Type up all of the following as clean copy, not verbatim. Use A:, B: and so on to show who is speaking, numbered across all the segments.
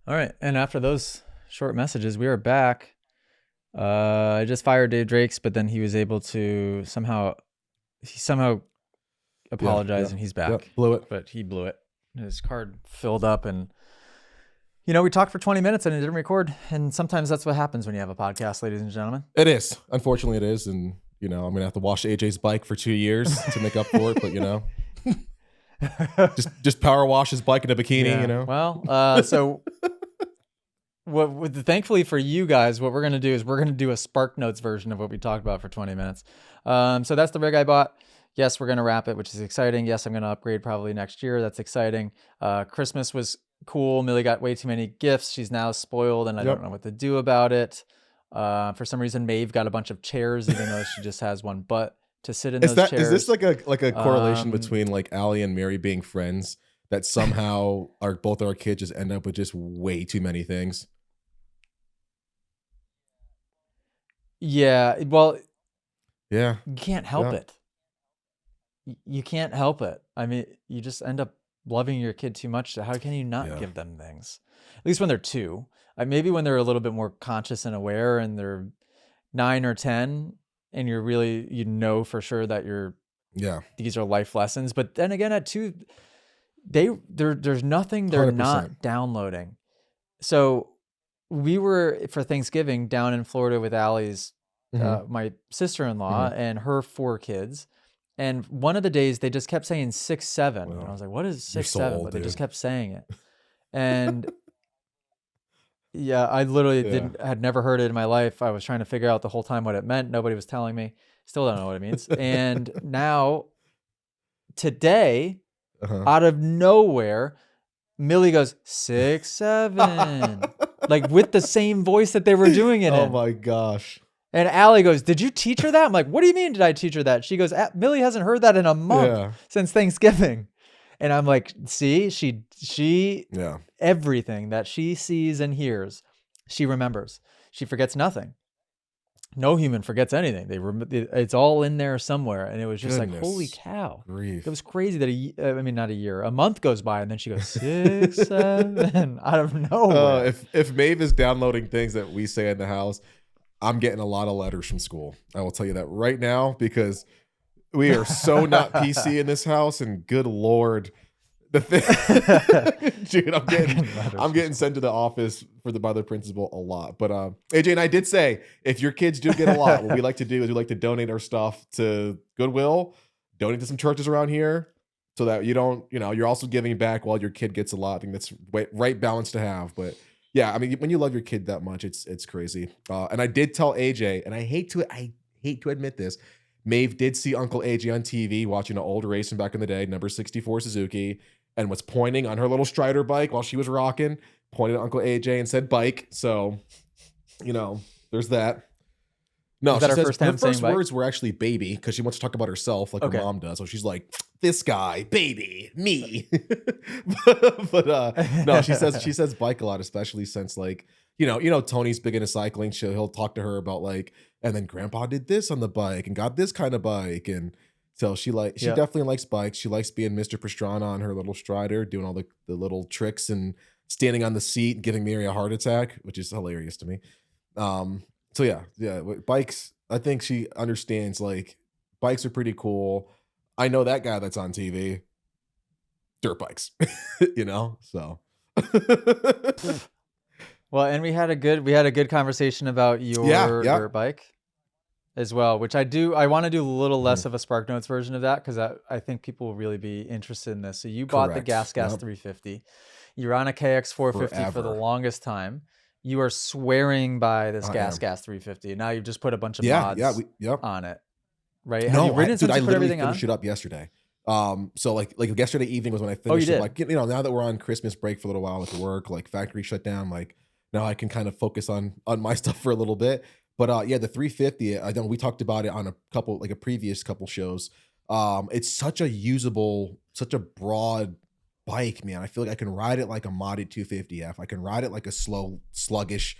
A: All right. And after those short messages, we are back. I just fired Dave Drakes, but then he was able to somehow
B: Yeah,
A: apologized and he's back.
B: blew it.
A: But he blew it. His card filled up and we talked for 20 minutes and it didn't record. And sometimes that's what happens when you have a podcast, ladies and gentlemen.
B: It is. Unfortunately, it is. And, I'm going to have to wash AJ's bike for 2 years to make up for it. But, just power wash his bike in a bikini,
A: Well, so thankfully for you guys, what we're going to do is we're going to do a Spark Notes version of what we talked about for 20 minutes. So that's the rig I bought. Yes, we're going to wrap it, which is exciting. Yes, I'm going to upgrade probably next year. That's exciting. Christmas was cool. Millie got way too many gifts. She's now spoiled and I don't know what to do about it. For some reason, Maeve got a bunch of chairs, even though she just has one butt to sit in those chairs.
B: Is this like a correlation between like Allie and Mary being friends that somehow both our kids just end up with just way too many things?
A: Yeah. Well,
B: yeah,
A: you can't help it. You can't help it. I mean, you just end up loving your kid too much. So how can you not give them things? At least when they're 2. Maybe when they're a little bit more conscious and aware and they're 9 or 10 and you're really, for sure that these are life lessons. But then again, at 2, there's nothing they're 100%. Not downloading. So we were for Thanksgiving down in Florida with Allie's, my sister-in-law and her 4 kids. And one of the days they just kept saying 6, 7. Well, and I was like, what is 6, 7? But they just kept saying it. And yeah, I literally had never heard it in my life. I was trying to figure out the whole time what it meant. Nobody was telling me. Still don't know what it means. And now today, out of nowhere, Millie goes 6, 7, like with the same voice that they were doing it in.
B: Oh my gosh.
A: And Allie goes, did you teach her that? I'm like, what do you mean did I teach her that? She goes, Millie hasn't heard that in a month since Thanksgiving. And I'm like, see, she everything that she sees and hears, she remembers. She forgets nothing. No human forgets anything. It's all in there somewhere. And it was just like, holy cow.
B: Grief.
A: It was crazy that not a year, a month goes by and then she goes 6, 7 out of nowhere.
B: If Maeve is downloading things that we say in the house, I'm getting a lot of letters from school. I will tell you that right now because we are so not PC in this house. And good Lord, the thing, dude, I'm getting sent to the office by the principal a lot. But AJ and I did say if your kids do get a lot, what we like to do is we like to donate our stuff to Goodwill, donate to some churches around here, so that you don't, you're also giving back while your kid gets a lot. I think that's right balance to have, but. Yeah, I mean, when you love your kid that much, it's crazy. And I did tell AJ, and I hate to admit this, Maeve did see Uncle AJ on TV watching an old racing back in the day, number 64 Suzuki, and was pointing on her little Strider bike while she was rocking, pointed at Uncle AJ and said bike. So, there's that. No, she says her first words were actually baby because she wants to talk about herself like her mom does. So she's like, this guy, baby, me. but no, she says bike a lot, especially since like, Tony's big into cycling. He'll talk to her about like, and then grandpa did this on the bike and got this kind of bike. And so she definitely likes bikes. She likes being Mr. Pastrana on her little Strider, doing all the little tricks and standing on the seat, giving Mary a heart attack, which is hilarious to me. So yeah, bikes, I think she understands like bikes are pretty cool. I know that guy that's on TV, dirt bikes, so.
A: Well, and we had a good conversation about your dirt bike as well, which I want to do a little less of a Spark Notes version of that. Cause I think people will really be interested in this. So you bought the Gas 350. You're on a KX 450 for the longest time. You are swearing by this Gas 350. Now you've just put a bunch of mods on it, right?
B: No, I literally finished it up yesterday. So like yesterday evening was when I finished it. Like, now that we're on Christmas break for a little while with work, like factory shut down, like now I can kind of focus on my stuff for a little bit. But the 350, I know we talked about it on a previous couple shows. It's such a broad bike, man. I feel like I can ride it like a modded 250F. I can ride it like a slow, sluggish,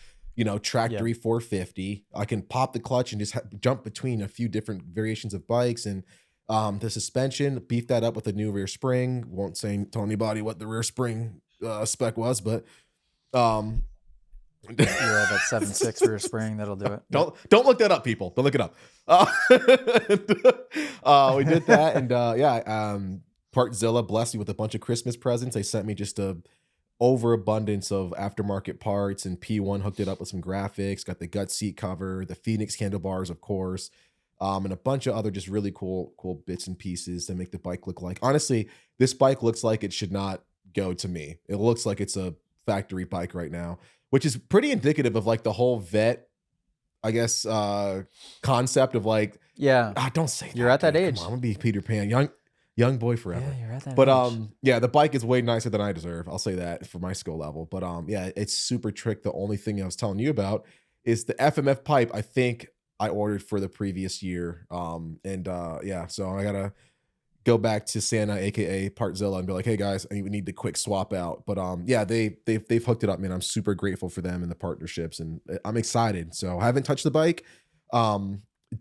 B: track 450. I can pop the clutch and just jump between a few different variations of bikes. And the suspension, beef that up with a new rear spring. Won't tell anybody what the rear spring spec was, but Um,
A: Yeah, that 7.6 rear spring, that'll do it.
B: Don't look that up, people. Don't look it up. We did that, and Partzilla blessed me with a bunch of Christmas presents. They sent me just a overabundance of aftermarket parts, and P1 hooked it up with some graphics, got the gut seat cover, the Phoenix handlebars, of course, and a bunch of other just really cool bits and pieces to make the bike look like. Honestly, this bike looks like it should not go to me. It looks like it's a factory bike right now, which is pretty indicative of like the whole vet, I guess, concept of like,
A: yeah,
B: don't say that.
A: You're at that
B: dude.
A: age.
B: Come on, I'm gonna be Peter Pan, young boy forever.
A: Yeah, you're at that
B: But
A: age.
B: yeah, the bike is way nicer than I deserve. I'll say that for my skill level. But yeah, it's super trick. The only thing I was telling you about is the FMF pipe. I think I ordered for the previous year. Yeah, so I gotta go back to Santa, aka Partzilla, and be like, hey guys, we need to quick swap out. But yeah, they've hooked it up, man. I'm super grateful for them and the partnerships, and I'm excited. So I haven't touched the bike.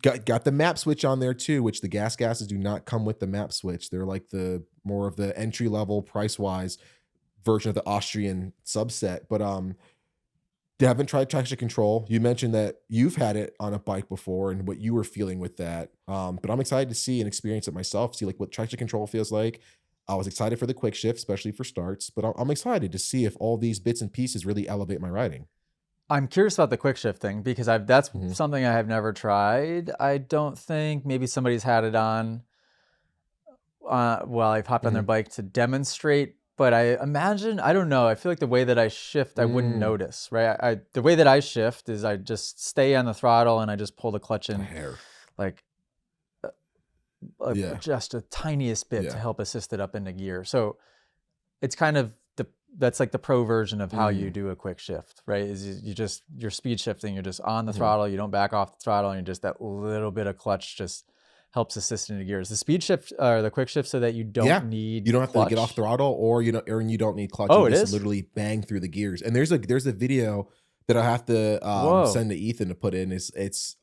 B: Got the map switch on there too, which the gases do not come with the map switch. They're like the more of the entry level price wise version of the Austrian subset. But haven't tried traction control. You mentioned that you've had it on a bike before and what you were feeling with that. But I'm excited to see and experience it myself, see like what traction control feels like. I was excited for the quick shift, especially for starts, but I'm excited to see if all these bits and pieces really elevate my riding.
A: I'm curious about the quick shift thing because that's something I have never tried. I don't think maybe somebody's had it on while I've hopped on their bike to demonstrate, but I imagine, I don't know, I feel like the way that I shift, I wouldn't notice, right? The way that I shift is I just stay on the throttle and I just pull the clutch in like just a tiniest bit to help assist it up into gear. So it's kind of that's like the pro version of how you do a quick shift, right? Is you're speed shifting, you're just on the throttle, you don't back off the throttle, and you're just that little bit of clutch just helps assist into gears. The speed shift or the quick shift so that you don't need
B: you don't have
A: clutch.
B: to get off throttle or you don't need clutch.
A: Oh,
B: you
A: it
B: just
A: is?
B: literally bang through the gears. And there's a video that I have to send to Ethan to put in. It's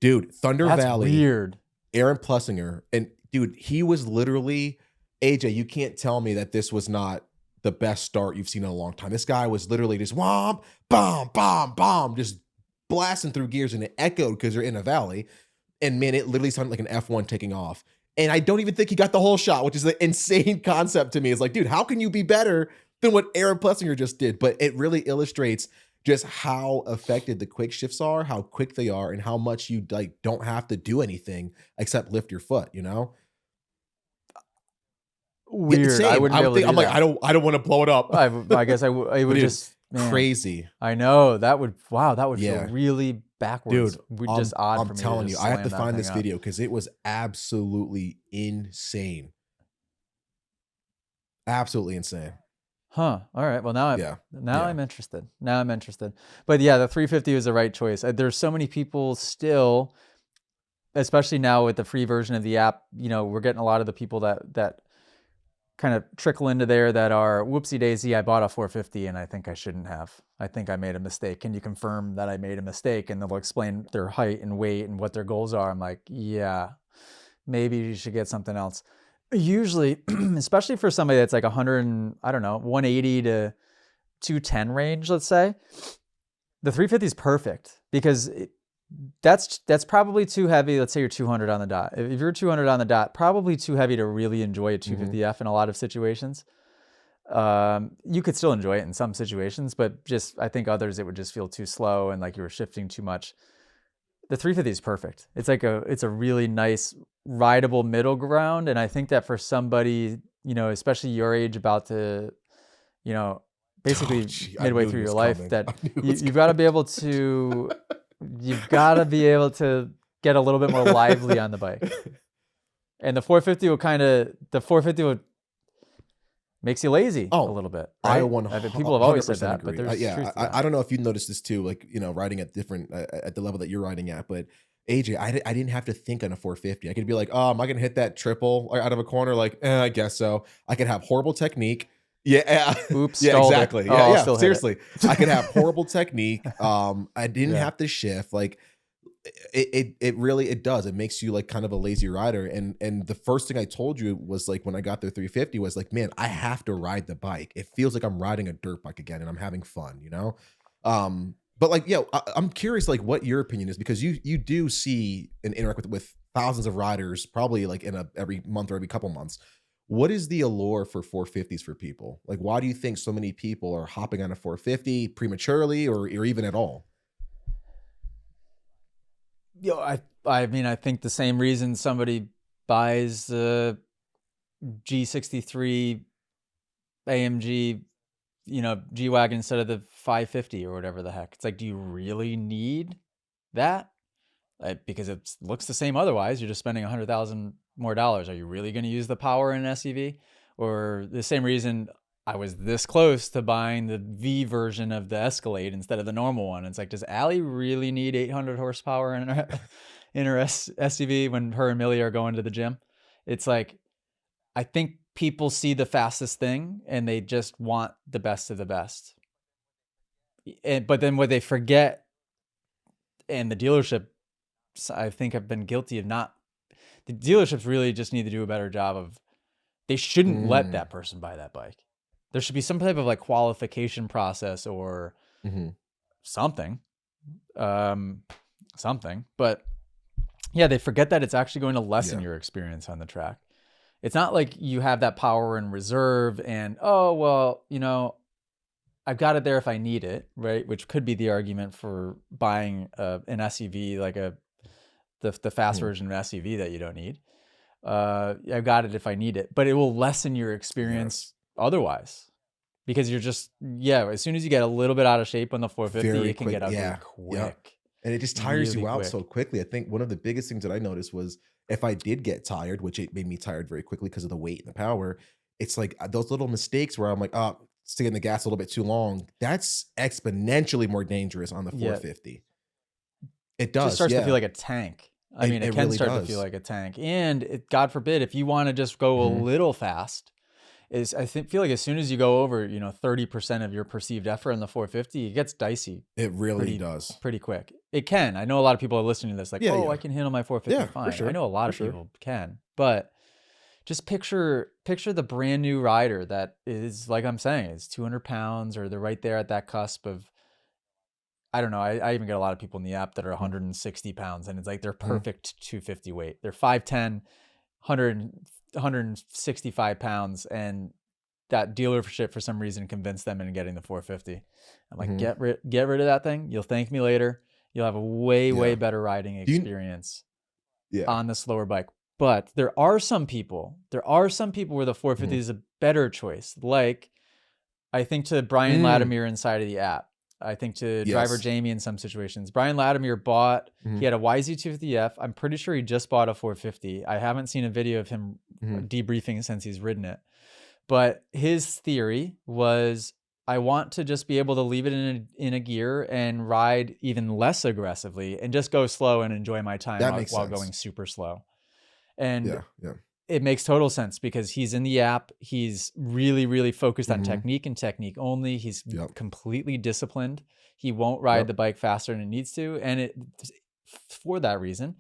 B: dude, Thunder
A: That's
B: Valley.
A: Weird.
B: Aaron Plessinger. And dude, he was literally AJ, you can't tell me that this was not the best start you've seen in a long time. This guy was literally just womp, bomb, bomb, bomb, just blasting through gears, and it echoed because you're in a valley. And man, it literally sounded like an F1 taking off. And I don't even think he got the whole shot, which is an insane concept to me. It's like, dude, how can you be better than what Aaron Plessinger just did? But it really illustrates just how effective the quick shifts are, how quick they are, and how much you like don't have to do anything except lift your foot, you know?
A: Weird. I wouldn't be able to do
B: I'm like,
A: that.
B: I don't want to blow it up.
A: I guess I would just
B: crazy.
A: I know that would feel really backwards.
B: Dude,
A: just odd
B: I'm
A: for me
B: telling
A: to
B: you,
A: just
B: I have to
A: slam
B: find
A: that
B: this
A: thing up.
B: video because it was absolutely insane. Absolutely insane.
A: Huh. All right. Well, now I'm interested. Now I'm interested. But yeah, the 350 was the right choice. There's so many people still, especially now with the free version of the app, you know, we're getting a lot of the people that kind of trickle into there that are whoopsie daisy. I bought a 450 and I think I shouldn't have. I think I made a mistake. Can you confirm that I made a mistake? And they'll explain their height and weight and what their goals are. I'm like, yeah, maybe you should get something else. Usually, especially for somebody that's like 180 to 210 range, let's say, the 350 is perfect because that's probably too heavy. Let's say you're 200 on the dot. If you're 200 on the dot, probably too heavy to really enjoy a 250F in a lot of situations. You could still enjoy it in some situations, but just I think others it would just feel too slow and like you were shifting too much. The 350 is perfect. It's a really nice rideable middle ground, and I think that for somebody, you know, especially your age, about to, you know, basically midway through your life, that you've got to be able to. You've got to be able to get a little bit more lively on the bike. And the 450 would makes you lazy a little bit. Right? People have always said that,
B: agree.
A: but there's truth to that.
B: I don't know if you noticed this too, like, you know, riding at different, at the level that you're riding at, but AJ, I didn't have to think on a 450. I could be like, oh, am I going to hit that triple out of a corner? Like, I guess so. I could have horrible technique. Yeah.
A: Oops.
B: Yeah, exactly. Yeah. Seriously. I could have horrible technique. I didn't have to shift. Like, it really, it does. It makes you like kind of a lazy rider. And the first thing I told you was like when I got the 350 was like, man, I have to ride the bike. It feels like I'm riding a dirt bike again and I'm having fun, you know? But like, yeah, I'm curious like what your opinion is, because you do see and interact with thousands of riders probably like in a every month or every couple months. What is the allure for 450s for people? Like, why do you think so many people are hopping on a 450 prematurely or even at all?
A: I mean, I think the same reason somebody buys the G63 AMG, G-Wagon instead of the 550 or whatever the heck. It's like, do you really need that? Because it looks the same otherwise. You're just spending $100,000 more dollars. Are you really going to use the power in an SUV? Or the same reason I was this close to buying the V version of the Escalade instead of the normal one. It's like, does Allie really need 800 horsepower in her SUV when her and Millie are going to the gym? It's like, I think people see the fastest thing and they just want the best of the best. But then what they forget, and the dealership, I think I've been guilty of not, the dealerships really just need to do a better job of, they shouldn't let that person buy that bike. There should be some type of like qualification process or something, but yeah, they forget that it's actually going to lessen your experience on the track. It's not like you have that power in reserve and, oh, well, I've got it there if I need it, right? Which could be the argument for buying an SUV, like the fast version of an SUV that you don't need. I've got it if I need it, but it will lessen your experience otherwise, because you're just, as soon as you get a little bit out of shape on the 450, it can get ugly quick.
B: Yep. And it just tires
A: really
B: you out
A: quick.
B: so quickly. I think one of the biggest things that I noticed was if I did get tired, which it made me tired very quickly because of the weight and the power, it's like those little mistakes where I'm like, oh, sticking the gas a little bit too long. That's exponentially more dangerous on the 450. It does.
A: It just starts to feel like a tank. I mean, it can
B: really
A: start
B: does.
A: to feel like a tank. And God forbid, if you want to just go a little fast, I feel like as soon as you go over, 30% of your perceived effort on the 450, it gets dicey.
B: It really does.
A: Pretty quick. It can. I know a lot of people are listening to this like, I can handle my 450 fine.
B: Sure.
A: I know a lot of people can, but just picture the brand new rider that is, like I'm saying, is 200 pounds, or they're right there at that cusp of, I don't know. I even get a lot of people in the app that are 160 pounds, and it's like they're perfect 250 weight. They're 5'10", 165 pounds, and that dealership for some reason convinced them into getting the 450. I'm like, get rid of that thing. You'll thank me later. You'll have a way better riding experience on the slower bike. But there are some people where the 450 is a better choice. Like, I think to Brian Latimer inside of the app. I think to driver Jamie in some situations. Brian Latimer bought, he had a YZ250F. I'm pretty sure he just bought a 450. I haven't seen a video of him debriefing since he's ridden it. But his theory was, I want to just be able to leave it in a gear and ride even less aggressively and just go slow and enjoy my time while going super slow. And it makes total sense because he's in the app. He's really, really focused on technique and technique only. He's completely disciplined. He won't ride the bike faster than it needs to. And for that reason,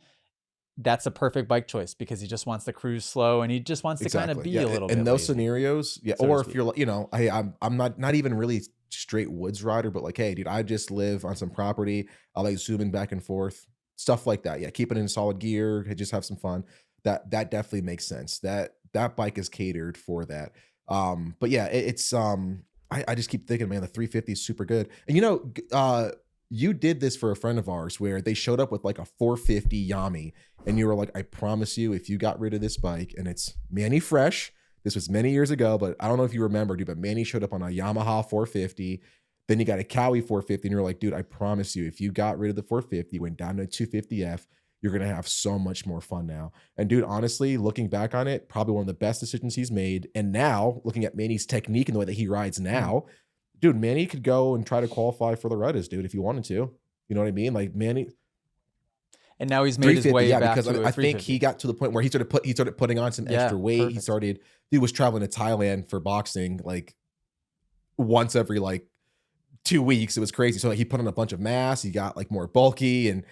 A: that's a perfect bike choice, because he just wants to cruise slow and he just wants to kind of be a little bit
B: in those
A: lazy,
B: scenarios. Or if you're, hey, I'm not even really straight woods rider, but like, hey, dude, I just live on some property. I like zooming back and forth, stuff like that. Yeah, keep it in solid gear, just have some fun. That definitely makes sense. That bike is catered for that. But yeah, it's I just keep thinking, man, the 350 is super good. And you did this for a friend of ours where they showed up with like a 450 Yami, and you were like, I promise you, if you got rid of this bike, and it's Manny fresh, this was many years ago, but I don't know if you remember, dude, but Manny showed up on a Yamaha 450. Then you got a Cowie 450, and you're like, dude, I promise you, if you got rid of the 450, went down to a 250F, you're going to have so much more fun now. And dude, honestly, looking back on it, probably one of the best decisions he's made. And now looking at Manny's technique and the way that he rides now, dude, Manny could go and try to qualify for the Reddis, dude, if he wanted to. You know what I mean? Like Manny.
A: And now he's made his way back
B: because
A: to
B: I think he got to the point where he started putting on some extra weight. He was traveling to Thailand for boxing like once every like 2 weeks. It was crazy. So like, he put on a bunch of mass. He got like more bulky and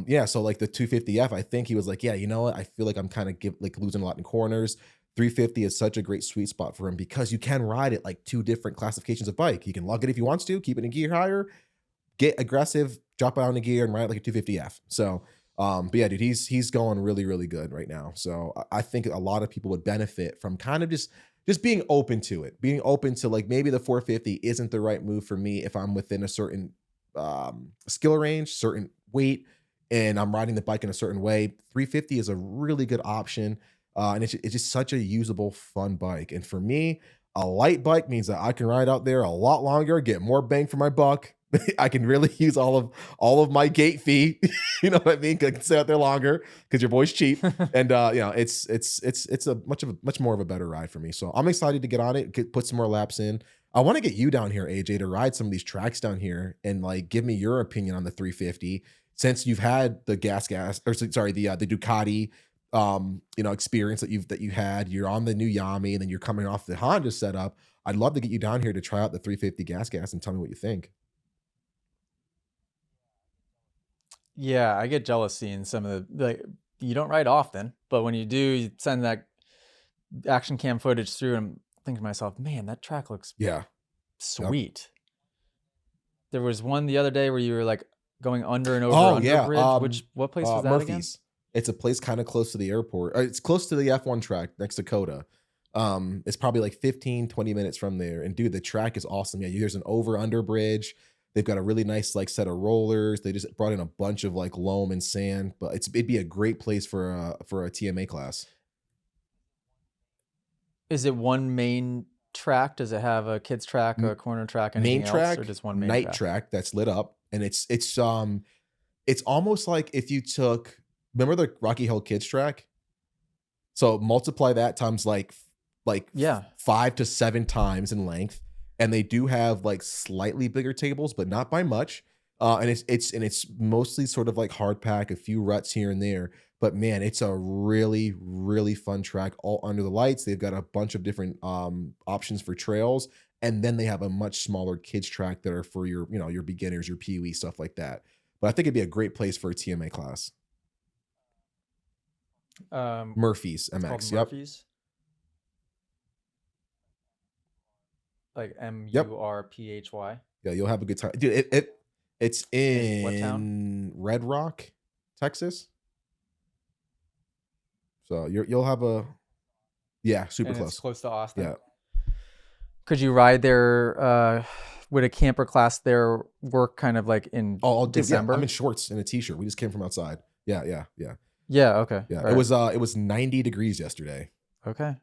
B: yeah. So like the 250F, I think he was like, yeah, you know what? I feel like I'm kind of losing a lot in corners. 350 is such a great sweet spot for him because you can ride it like 2 different classifications of bike. He can lug it if he wants to, keep it in gear higher, get aggressive, drop it on the gear and ride it like a 250F. So but yeah, dude, he's going really, really good right now. So I think a lot of people would benefit from kind of just being open to it, being open to like maybe the 450 isn't the right move for me if I'm within a certain skill range, certain weight, and I'm riding the bike in a certain way. 350 is a really good option. And it's just such a usable, fun bike. And for me, a light bike means that I can ride out there a lot longer, get more bang for my buck. I can really use all of my gate fee. You know what I mean? I can stay out there longer because your boy's cheap. And you know, it's a much more of a better ride for me. So I'm excited to get on it, put some more laps in. I want to get you down here, AJ, to ride some of these tracks down here and like give me your opinion on the 350 since you've had the or sorry, the Ducati you know, experience that you had. You're on the new Yami and then you're coming off the Honda setup. I'd love to get you down here to try out the 350 gas and tell me what you think.
A: Yeah, I get jealous seeing some of the, like, you don't ride often, but when you do, you send that action cam footage through and I'm thinking to myself, man, that track looks
B: Yeah.
A: sweet. Yep. There was one the other day where you were like going under and over under
B: yeah.
A: bridge. What place was that
B: Murphy's.
A: again?
B: It's a place kind of close to the airport. It's close to the F1 track next to Coda. It's probably like 15-20 minutes from there. And dude, the track is awesome. Yeah, there's an over under bridge. They've got a really nice like set of rollers. They just brought in a bunch of like loam and sand, but it'd be a great place for a TMA class.
A: Is it one main track? Does it have a kids track or a corner track?
B: Main track,
A: or just one main
B: night track that's lit up, and it's almost like if you took, remember the Rocky Hill kids track? So multiply that times like
A: yeah,
B: 5 to 7 times in length. And they do have like slightly bigger tables, but not by much. And it's mostly sort of like hard pack, a few ruts here and there. But man, it's a really, really fun track all under the lights. They've got a bunch of different options for trails. And then they have a much smaller kids track that are for your, you know, your beginners, your POE, stuff like that. But I think it'd be a great place for a TMA class. Murphy's MX. Yep.
A: Murphy's. Like MURPHY.
B: Yeah, you'll have a good time, dude. It's in
A: what town?
B: Red Rock, Texas. So you'll have a super
A: and
B: close.
A: It's close to Austin.
B: Yeah.
A: Could you ride there? Would a camper class there work kind of like in December?
B: Yeah, I'm in shorts and a t-shirt. We just came from outside. Yeah.
A: Yeah. Okay.
B: Yeah.
A: Right.
B: It was 90 degrees yesterday.
A: Okay.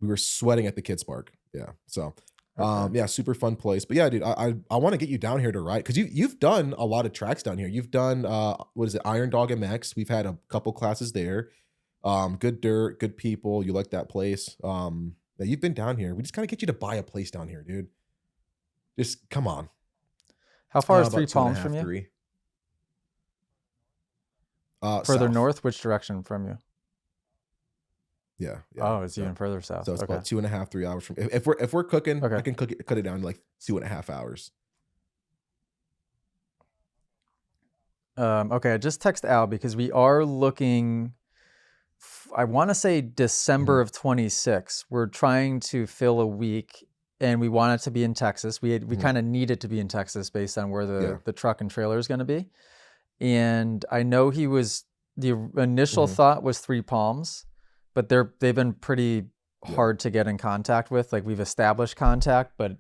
B: We were sweating at the kids park. Yeah. So, yeah, super fun place. But yeah, dude, I want to get you down here to ride because you've done a lot of tracks down here. You've done what is it, Iron Dog MX? We've had a couple classes there. Good dirt, good people. You like that place? Yeah, you've been down here. We just gotta get you to buy a place down here, dude. Just come on.
A: How far is Three Palms from you?
B: 3.
A: Further
B: south.
A: north? Which direction from you?
B: Yeah.
A: Oh, it's even further south.
B: So it's about 2.5, 3 hours from. If we're cooking,
A: okay.
B: I can cut it down to like 2.5 hours.
A: Okay, I just text Al because we are looking. I want to say December of 26. We're trying to fill a week, and we want it to be in Texas. We kind of need it to be in Texas based on where the truck and trailer is going to be. And I know the initial thought was Three Palms. But they've been pretty hard to get in contact with. Like we've established contact, but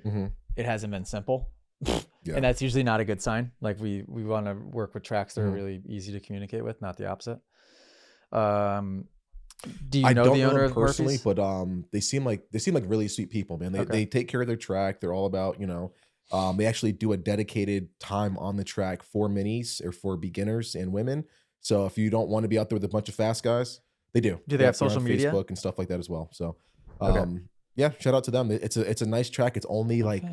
A: it hasn't been simple. And that's usually not a good sign. Like we want to work with tracks that are really easy to communicate with, not the opposite. Do you know the owner of personally?
B: Murphy's? But they seem like really sweet people, man. They take care of their track. They're all about, you know, they actually do a dedicated time on the track for minis or for beginners and women. So if you don't want to be out there with a bunch of fast guys, they do.
A: Do they have social media?
B: Facebook and stuff like that as well. So, yeah, shout out to them. It's a nice track. It's only like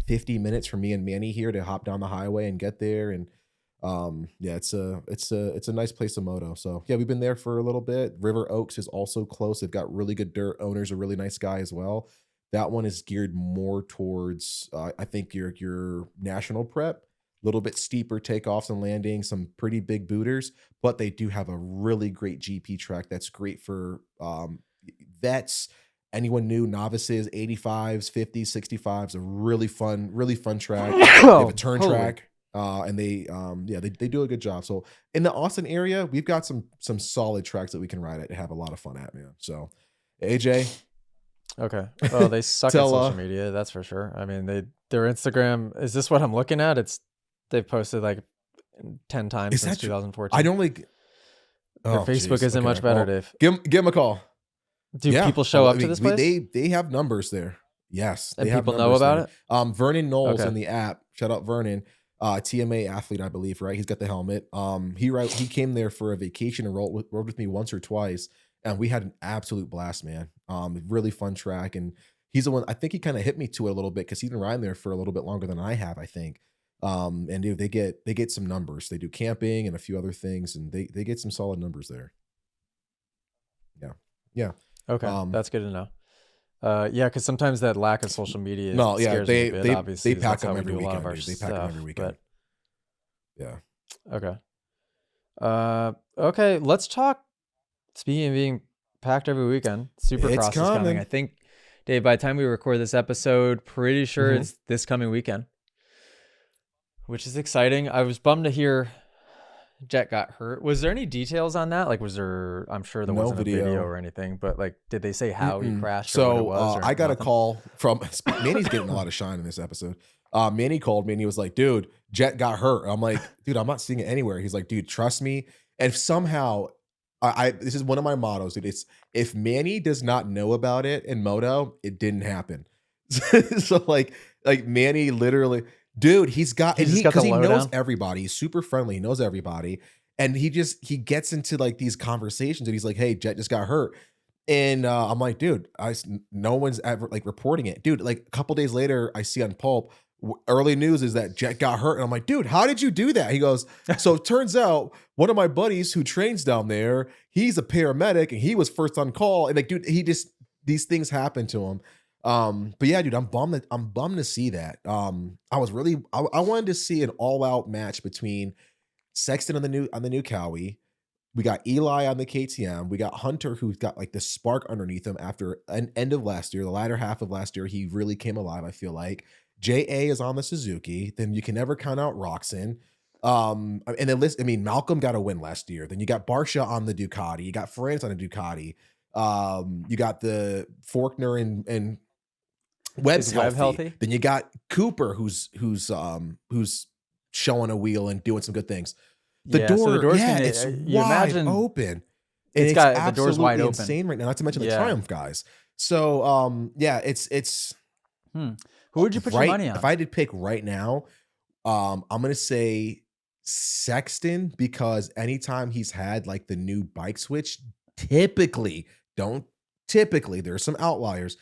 B: 50 minutes for me and Manny here to hop down the highway and get there. And yeah, it's a nice place to moto. So yeah, we've been there for a little bit. River Oaks is also close. They've got really good dirt. Owner's a really nice guy as well. That one is geared more towards, I think your national prep, a little bit steeper takeoffs and landings, some pretty big booters, but they do have a really great GP track that's great for vets, anyone new, novices, 85s, 50s, 65s, a really fun track. They have a turn
A: Holy.
B: track. And they do a good job. So in the Austin area, we've got some solid tracks that we can ride at and have a lot of fun at, man. So AJ,
A: Okay. Well, they suck at
B: tell
A: social media, that's for sure. I mean, their Instagram, is this what I'm looking at? They've posted like 10 times
B: is
A: since
B: that true?
A: 2014.
B: I don't like.
A: Their
B: Oh,
A: Facebook
B: geez.
A: isn't
B: Okay.
A: much better,
B: Well,
A: Dave.
B: give him a call.
A: Do
B: Yeah.
A: people show
B: I
A: up to
B: mean,
A: this place?
B: they have numbers there. Yes,
A: And
B: they have
A: people know
B: numbers
A: about
B: there.
A: it?
B: Vernon Knowles
A: Okay.
B: in the app. Shout out Vernon. TMA athlete, I believe, right? He's got the helmet. He came there for a vacation and rode with me once or twice, and we had an absolute blast, man. Really fun track, and he's the one. I think he kind of hit me to it a little bit because he's been riding there for a little bit longer than I have, I think. And dude, they get some numbers. They do camping and a few other things, and they get some solid numbers there. Yeah.
A: Okay. That's good to know. Yeah, because sometimes that lack of social media scares me a bit, obviously.
B: They pack
A: that's how
B: them
A: we
B: every
A: do a lot of
B: weekend.
A: our
B: Dude. They pack them every weekend. Yeah.
A: Okay. Okay, let's talk. Speaking of being packed every weekend, Supercross is coming. I think, Dave, by the time we record this episode, pretty sure it's this coming weekend, which is exciting. I was bummed to hear Jet got hurt. Was there any details on that? Like, was there? I'm sure there wasn't a video or anything, but like, did they say how he crashed? Or what it was, or
B: I got
A: nothing?
B: a call from Manny's getting a lot of shine in this episode. Manny called me and he was like, "Dude, Jet got hurt." I'm like, "Dude, I'm not seeing it anywhere." He's like, "Dude, trust me." And somehow, this is one of my mottos, dude. It's if Manny does not know about it in Moto, it didn't happen. So like Manny literally, dude, he knows everybody. He's super friendly. He knows everybody. And he gets into like these conversations and he's like, "Hey, Jet just got hurt." And I'm like, "Dude, no one's ever like reporting it." Dude, like a couple days later, I see on Pulp, early news is that Jet got hurt. And I'm like, "Dude, how did you do that?" He goes, "So it turns out one of my buddies who trains down there, he's a paramedic and he was first on call." And like, dude, these things happen to him. But yeah, dude, I'm bummed to see that. I wanted to see an all-out match between Sexton on the new Cowie. We got Eli on the KTM. We got Hunter, who's got like the spark underneath him after an end of last year, the latter half of last year. He really came alive, I feel like. JA is on the Suzuki. Then you can never count out Roxon. And then Malcolm got a win last year. Then you got Barsha on the Ducati. You got France on the Ducati. You got the Faulkner and Webb's healthy. Then you got Cooper, who's showing a wheel and doing some good things. The door's wide open. The door's wide open. Insane right now. Not to mention the Triumph guys. So it's.
A: Who would you put your money on?
B: If I had to pick right now, I'm gonna say Sexton, because anytime he's had like the new bike switch, typically there's some outliers.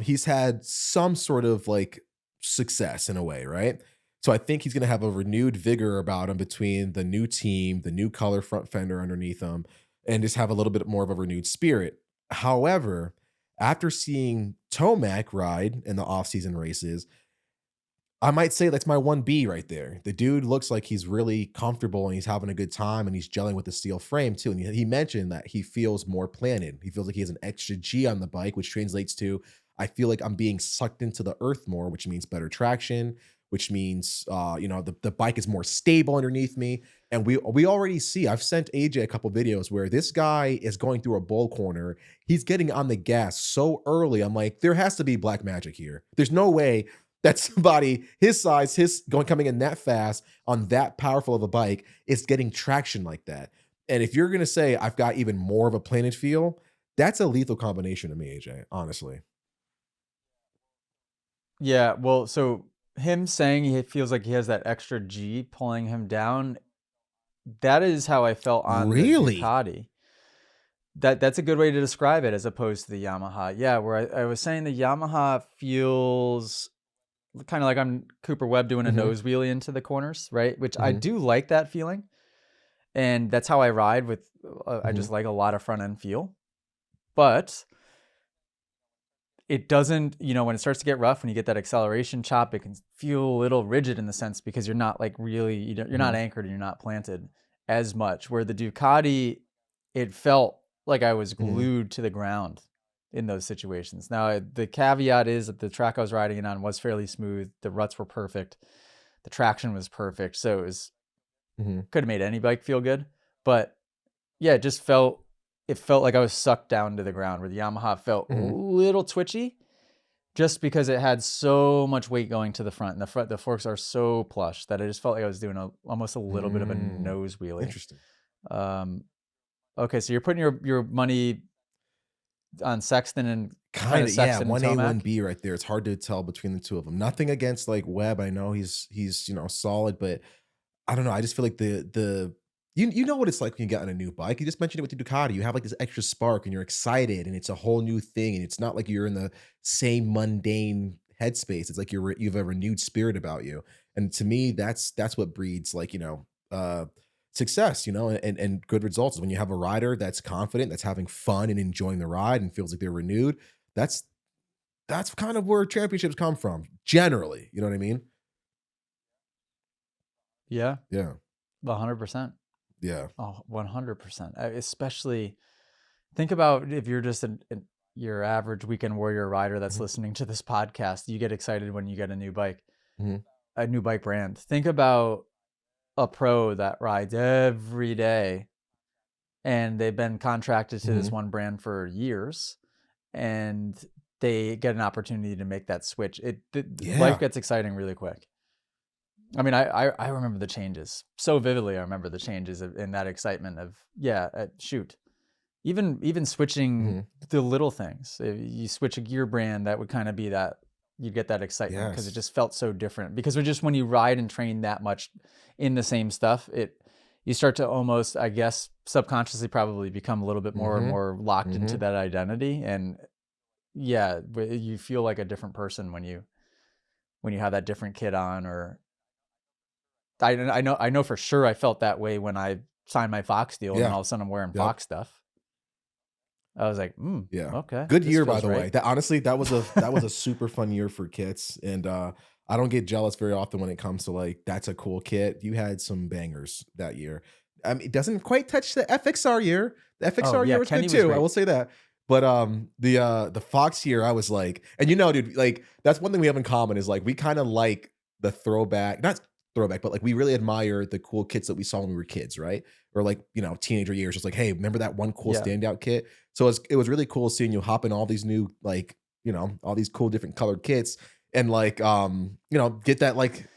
B: He's had some sort of like success in a way, right? So I think he's going to have a renewed vigor about him between the new team, the new color front fender underneath him, and just have a little bit more of a renewed spirit. However, after seeing Tomac ride in the off-season races, I might say that's my 1B right there. The dude looks like he's really comfortable and he's having a good time and he's gelling with the steel frame too. And he mentioned that he feels more planted. He feels like he has an extra G on the bike, which translates to, I feel like I'm being sucked into the earth more, which means better traction, which means, the bike is more stable underneath me. And we already see, I've sent AJ a couple videos where this guy is going through a bull corner. He's getting on the gas so early. I'm like, there has to be black magic here. There's no way that somebody his size, coming in that fast on that powerful of a bike is getting traction like that. And if you're going to say I've got even more of a planted feel, that's a lethal combination to me, AJ, honestly.
A: Yeah, well, so him saying he feels like he has that extra G pulling him down, that is how I felt on the Ducati. That's a good way to describe it as opposed to the Yamaha. Yeah, where I was saying the Yamaha feels kind of like I'm Cooper Webb doing a nose wheelie into the corners, right? Which I do like that feeling. And that's how I ride with, I just like a lot of front end feel. But it doesn't, when it starts to get rough, when you get that acceleration chop, it can feel a little rigid in the sense because you're not like really, you're not anchored and you're not planted as much. Where the Ducati, it felt like I was glued to the ground in those situations. Now, the caveat is that the track I was riding it on was fairly smooth. The ruts were perfect. The traction was perfect. So it was, could have made any bike feel good. But yeah, it felt like I was sucked down to the ground, where the Yamaha felt a little twitchy just because it had so much weight going to the front, and the forks are so plush that I just felt like I was doing almost a little bit of a nose wheelie.
B: Interesting.
A: Okay, so you're putting your money on Sexton and
B: kind of, yeah,
A: Sexton
B: 1A,
A: and
B: 1B right there. It's hard to tell between the two of them. Nothing against like Webb. I know he's solid, but I don't know. I just feel like you know what it's like when you get on a new bike. You just mentioned it with the Ducati. You have like this extra spark and you're excited and it's a whole new thing. And it's not like you're in the same mundane headspace. It's like you have a renewed spirit about you. And to me, that's what breeds like, success, and good results is when you have a rider that's confident, that's having fun and enjoying the ride and feels like they're renewed. That's kind of where championships come from generally. You know what I mean?
A: Yeah.
B: Yeah.
A: 100%.
B: Yeah.
A: Oh, 100%. Especially think about if you're just your average weekend warrior rider that's listening to this podcast, you get excited when you get a new bike, a new bike brand. Think about a pro that rides every day and they've been contracted to this one brand for years and they get an opportunity to make that switch. Life gets exciting really quick. I mean, I remember the changes so vividly. I remember the changes in that excitement of, shoot, even switching the little things. If you switch a gear brand, that would kind of be that you get that excitement because it just felt so different. Because when you ride and train that much in the same stuff, you start to almost, I guess, subconsciously probably become a little bit more and more locked into that identity. And yeah, you feel like a different person when you have that different kit on. Or I know for sure I felt that way when I signed my Fox deal, and then all of a sudden I'm wearing Fox stuff. I was like, okay.
B: Good year, by the way. That honestly, that was a super fun year for kits. And I don't get jealous very often when it comes to like, that's a cool kit. You had some bangers that year. I mean, it doesn't quite touch the FXR year. The FXR year was Kenny good too. I will say that. But the Fox year, I was like, and dude, like that's one thing we have in common is like we kind of like the throwback, not throwback, but like we really admire the cool kits that we saw when we were kids, right? Or like, teenager years, just like, hey, remember that one cool standout kit? So it was really cool seeing you hop in all these new, like, all these cool different colored kits and like, get that like,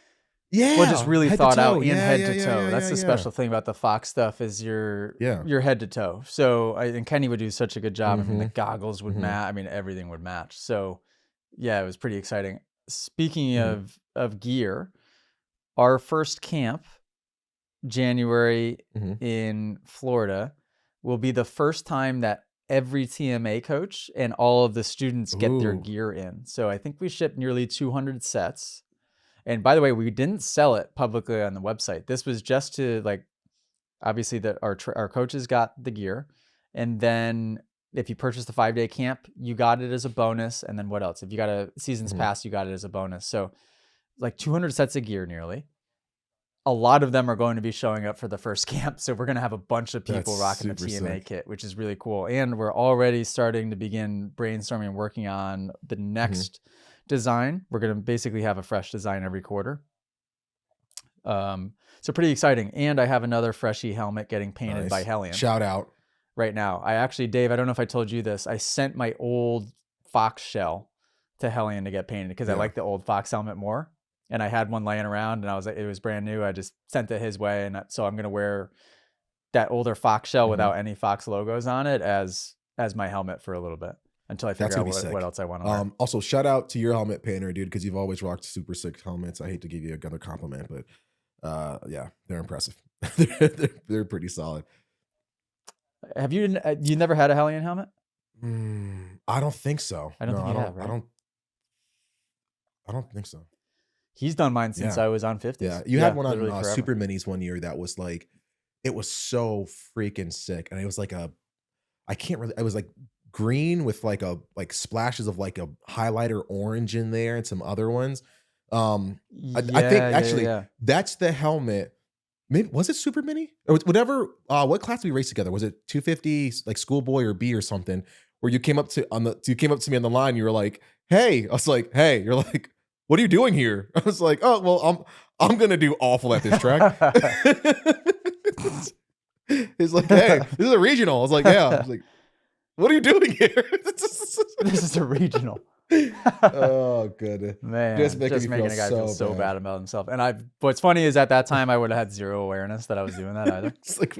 A: well, just really thought out and head to toe. That's the special thing about the Fox stuff is your head to toe. So and Kenny would do such a good job. I mean, the goggles would match. I mean, everything would match. So yeah, it was pretty exciting. Speaking of gear, our first camp, January in Florida, will be the first time that every TMA coach and all of the students get their gear in. So I think we shipped nearly 200 sets. And by the way, we didn't sell it publicly on the website. This was just to like, obviously our coaches got the gear. And then if you purchased the 5-day camp, you got it as a bonus. And then what else? If you got a season's pass, you got it as a bonus. So like 200 sets of gear nearly. A lot of them are going to be showing up for the first camp. So we're going to have a bunch of people rocking the TMA kit, which is really cool. And we're already starting to begin brainstorming and working on the next design. We're going to basically have a fresh design every quarter. So pretty exciting. And I have another freshie helmet getting painted by Hellion.
B: Shout out.
A: Right now. I actually, Dave, I don't know if I told you this. I sent my old Fox shell to Hellion to get painted because I like the old Fox helmet more. And I had one laying around and it was brand new. I just sent it his way. And so I'm going to wear that older Fox shell without any Fox logos on it as my helmet for a little bit until I figure out what else I want to wear.
B: Also, shout out to your helmet painter, dude, because you've always rocked super sick helmets. I hate to give you another compliment, but yeah, they're impressive. they're pretty solid.
A: Have you never had a Hellion helmet?
B: I don't think so.
A: I don't think you have, right?
B: I don't think so.
A: He's done mine since I was on 50s.
B: Yeah, you had one on Super Minis one year that was like, it was so freaking sick. And it was like it was like green with like splashes of like a highlighter orange in there and some other ones. I think
A: Yeah, yeah,
B: actually
A: yeah.
B: that's the helmet. Maybe was it Super Mini or whatever? What class did we race together? Was it 250 like schoolboy or B or something? Where you came up to me on the line. You were like, "Hey," I was like, "Hey," you're like, "What are you doing here?" I was like, "Oh, well, I'm gonna do awful at this track." He's like, "Hey, this is a regional." I was like, "Yeah." I was like, "What are you doing here?"
A: This is a regional.
B: Oh, good. Just
A: Man,
B: making
A: just
B: me feel
A: making a guy feel
B: so
A: so
B: bad.
A: bad about himself. And what's funny is at that time I would have had zero awareness that I was doing that either.
B: It's like,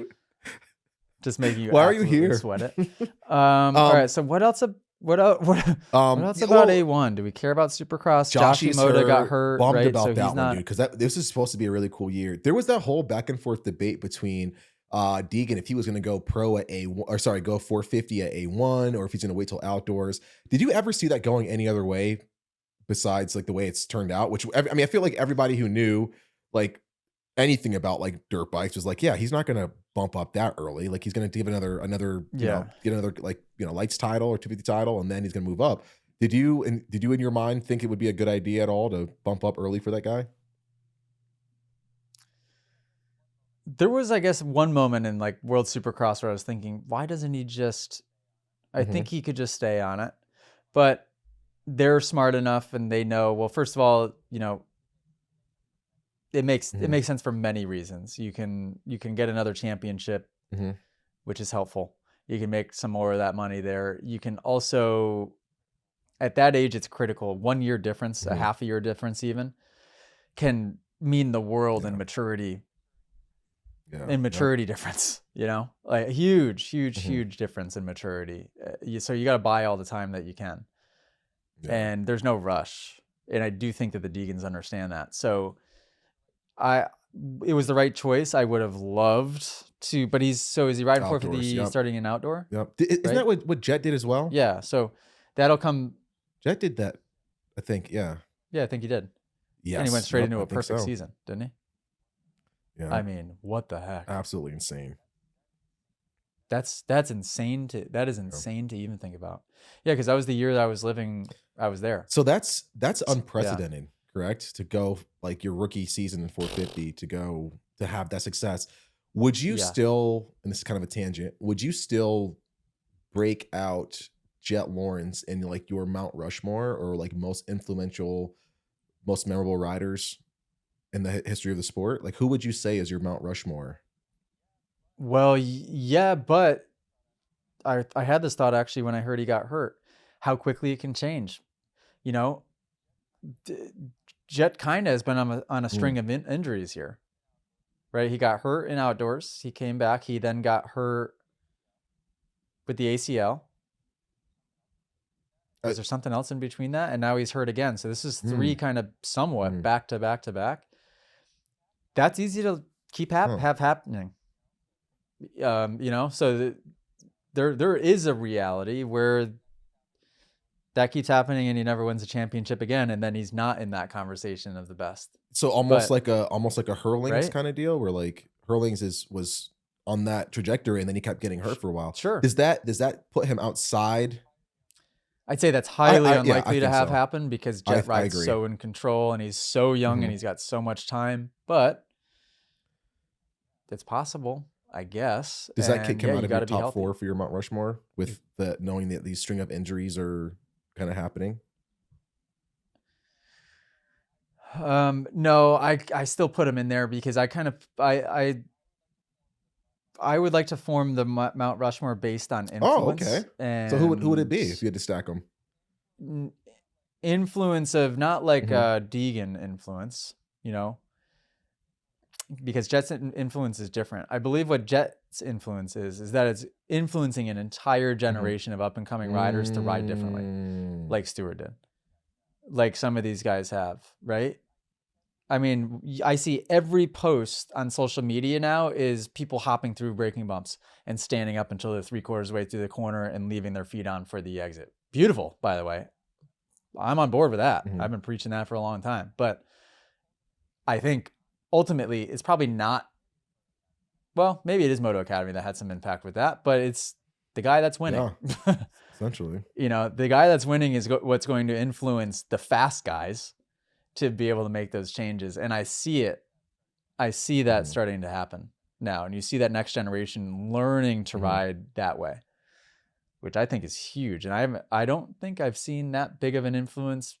A: Just making you
B: why are you
A: absolutely
B: here?
A: sweat it. All
B: Um,
A: right. So what else? What else about
B: well,
A: A1? Do we care about Supercross? Joshie
B: Joshy's
A: Moda got
B: hurt.
A: hurt,
B: Bummed
A: right? So
B: about
A: he's
B: that one, dude,
A: not.
B: because this is supposed to be a really cool year. There was that whole back and forth debate between Deegan if he was going to go pro at A1, or sorry, go 450 at A1, or if he's going to wait till outdoors. Did you ever see that going any other way besides like the way it's turned out? Which I mean, I feel like everybody who knew like anything about like dirt bikes was like, yeah, he's not going to bump up that early. Like he's going to give another,
A: Yeah.
B: get another like, lights title or 250 title, and then he's going to move up. Did you in your mind think it would be a good idea at all to bump up early for that guy?
A: There was, I guess, one moment in like World Supercross where I was thinking, why doesn't he just? I
B: Mm-hmm.
A: think he could just stay on it, but they're smart enough and they know. Well, first of all, it
B: Mm-hmm.
A: makes sense for many reasons. You can get another championship,
B: Mm-hmm.
A: which is helpful. You can make some more of that money there. You can also, at that age, it's critical. 1 year difference, a
B: Mm-hmm.
A: half a year difference, even can mean the world
B: Yeah. Yeah.
A: in
B: Yep.
A: maturity difference. Like a huge, huge,
B: Mm-hmm.
A: huge difference in maturity. So you got to buy all the time that you can,
B: Yeah.
A: and there's no rush. And I do think that the Deegans understand that. So I it was the right choice. I would have loved to, but is he riding
B: Outdoors.
A: 450
B: Yep.
A: starting in outdoor,
B: Yep. Isn't
A: right?
B: that what Jet did as well?
A: Yeah. So that'll come.
B: Jet did that, I think. Yeah.
A: Yeah, I think he did. And he went
B: Yes.
A: straight
B: Yep.
A: into
B: I
A: a
B: think
A: perfect
B: so.
A: season, didn't he?
B: Yeah.
A: I mean, what the heck?
B: Absolutely insane.
A: That's insane that is
B: Yeah.
A: insane to even think about. Yeah, because that was the year that I was there.
B: So that's
A: Yeah.
B: unprecedented, correct? To go like your rookie season in 450 to have that success. Would you
A: Yeah.
B: still, and this is kind of a tangent, would you still break out Jet Lawrence in like your Mount Rushmore or like most influential, most memorable riders in the history of the sport? Like who would you say is your Mount Rushmore?
A: Well, yeah, but I had this thought actually when I heard he got hurt, how quickly it can change. You know, D- Jet kind of has been on a
B: Mm.
A: string of injuries here, right? He got hurt in outdoors. He came back. He then got hurt with the ACL.
B: Uh,
A: Was there something else in between that? And now he's hurt again. So this is three
B: mm,
A: kind of somewhat
B: mm.
A: back to back to back. That's easy to keep
B: Huh.
A: have happening. So there is a reality where that keeps happening and he never wins a championship again, and then he's not in that conversation of the best.
B: So
A: But
B: almost like a Hurlings
A: right,
B: kind of deal where like Hurlings was on that trajectory and then he kept getting hurt for a while.
A: sure.
B: Does that put him outside?
A: I'd say that's highly
B: Yeah, I
A: unlikely to
B: think
A: have
B: so.
A: happen because
B: I
A: Jet
B: I
A: rides
B: agree.
A: so in control and he's so young and
B: Mhm.
A: he's got so much time. But it's possible, I guess.
B: Does that kick
A: And
B: him
A: yeah,
B: out
A: you
B: of
A: got
B: your
A: to be
B: top
A: healthy.
B: 4 for your Mount Rushmore with the knowing that these string of injuries are kind of happening?
A: No, I still put him in there because I would like to form the Mount Rushmore based on
B: Oh, okay.
A: influence
B: So who would it
A: and
B: be if you had to stack them?
A: influence of not like
B: Mhm.
A: Deegan influence, you know, because Jet's influence is different. I believe what Jet's influence is that it's influencing an entire
B: Mhm.
A: generation of up and coming riders to ride differently,
B: Mm.
A: like Stewart did, like some of these guys have, right? I mean, I see every post on social media now is people hopping through braking bumps and standing up until they're 3/4 way through the corner and leaving their feet on for the exit. Beautiful, by the way. I'm on board with that.
B: Mhm.
A: I've been preaching that for a long time. But I think ultimately it's probably not, well, maybe it is Moto Academy that had some impact with that, but it's the guy that's winning.
B: Yeah. essentially.
A: You know, the guy that's winning is what's going to influence the fast guys to be able to make those changes. And I see it. I see that starting to happen now. And you see that next generation learning to ride that way, which I think is huge. And I don't think I've seen that big of an influence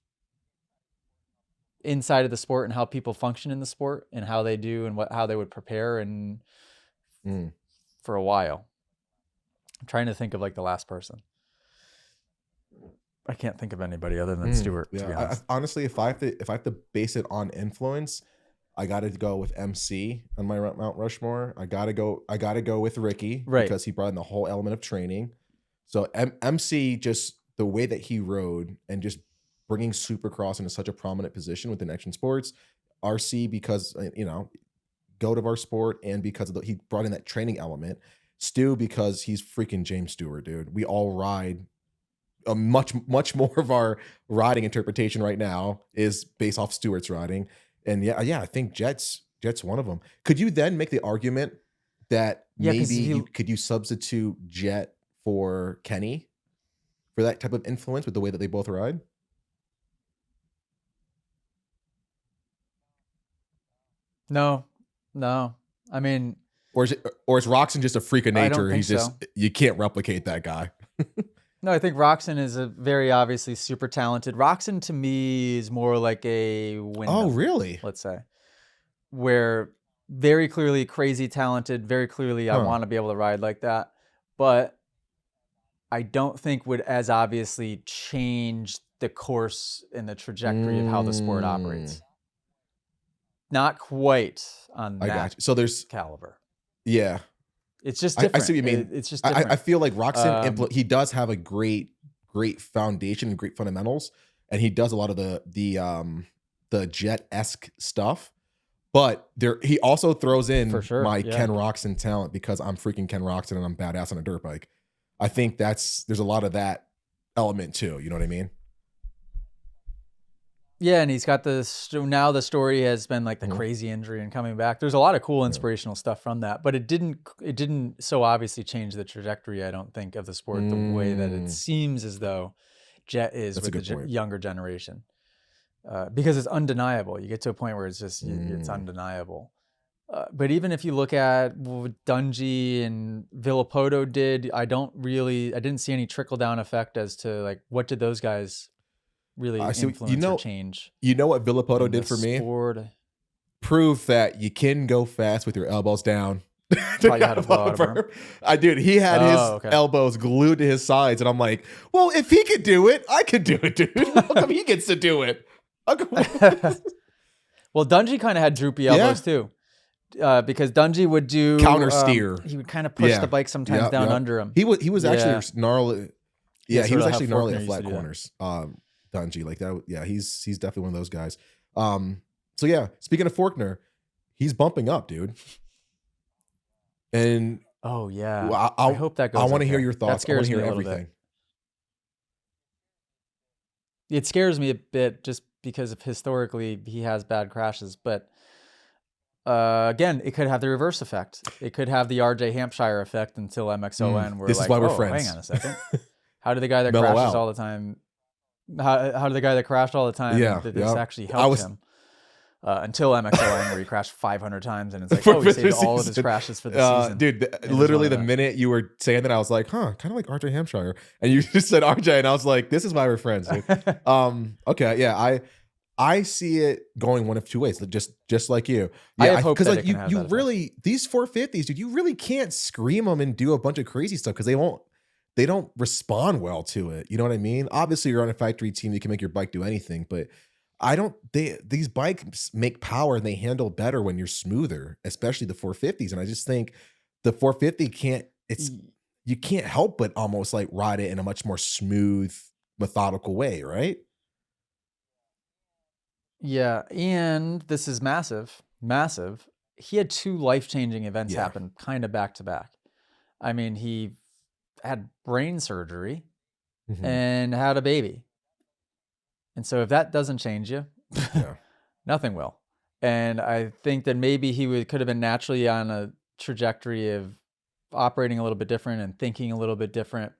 A: inside of the sport and how people function in the sport and how they do and how they would prepare and for a while. I'm trying to think of like the last person. I can't think of anybody other than Stewart. To be honest.
B: Honestly, if I have to base it on influence, I got to go with MC on my Mount Rushmore. I gotta go with Ricky because he brought in the whole element of training. So MC, just the way that he rode and just bringing Supercross into such a prominent position within action sports. RC because goat of our sport, and because he brought in that training element. Stu because he's freaking James Stewart, dude. We all ride. Much more of our riding interpretation right now is based off Stewart's riding. And yeah, I think Jet's one of them. Could you then make the argument that maybe could you substitute Jet for Kenny for that type of influence with the way that they both ride?
A: No. I mean,
B: or is Roxon just a freak of nature? He's just you can't replicate that guy.
A: No, I think Roxon is a very obviously super talented. Roxon to me is more like a Wyndham.
B: Oh, really?
A: Let's say, where very clearly crazy talented, very clearly I want to be able to ride like that, but I don't think would as obviously change the course and the trajectory of how the sport operates. Not quite on that
B: So there's
A: caliber.
B: Yeah.
A: It's just different.
B: I see what you mean.
A: It's just different.
B: I feel like Roxon, he does have a great foundation and great fundamentals, and he does a lot of the Jet-esque stuff. But he also throws in Ken Roxon talent because I'm freaking Ken Roxon and I'm badass on a dirt bike. I think there's a lot of that element too. You know what I mean?
A: Yeah, and he's got now the story has been like the crazy injury and coming back. There's a lot of cool inspirational stuff from that, but it didn't so obviously change the trajectory, I don't think, of the sport the way that it seems as though Jet is with the younger generation. Because it's undeniable. You get to a point where it's just it's undeniable. But even if you look at what Dungey and Villopoto did, I didn't see any trickle down effect as to like what did those guys really influence or change.
B: You know what Villopoto did for me? Prove that you can go fast with your elbows down.
A: He had
B: his elbows glued to his sides, and I'm like, well, if he could do it, I could do it, dude. How come he gets to do it?
A: Well, Dungey kind of had droopy elbows too. Because Dungey would do
B: counter steer.
A: He would kind of push the bike sometimes down under him.
B: He was actually gnarly. Yeah, he was actually gnarly at flat corners. Dungey like that. Yeah, he's definitely one of those guys. So yeah, speaking of Forkner, he's bumping up, dude. And
A: I hope that goes.
B: I want to hear your thoughts. I want to hear everything.
A: It scares me a bit just because of historically he has bad crashes, but again, it could have the reverse effect. It could have the RJ Hampshire effect until MXON. Where
B: this is why we're friends.
A: Hang on a second. How did the guy that crashes all the time? How did the guy that crashed all the time? Did this actually help him? Until MXON, where he crashed 500 times, and it's like, he saved all of his crashes for the season.
B: Dude, literally the minute you were saying that, I was like, kind of like RJ Hampshire, and you just said RJ, and I was like, this is why we're friends. Dude. Okay, yeah, I see it going one of two ways, just like you. Yeah, because like you really these 450s, dude, you really can't scream them and do a bunch of crazy stuff because they don't respond well to it. You know what I mean? Obviously, you're on a factory team, you can make your bike do anything, but these bikes make power and they handle better when you're smoother, especially the 450s. And I just think the 450 you can't help but almost like ride it in a much more smooth, methodical way, right?
A: Yeah, and this is massive. He had two life-changing events happen kind of back to back. I mean, he had brain surgery and had a baby. And so if that doesn't change you, nothing will. And I think that maybe he could have been naturally on a trajectory of operating a little bit different and thinking a little bit different.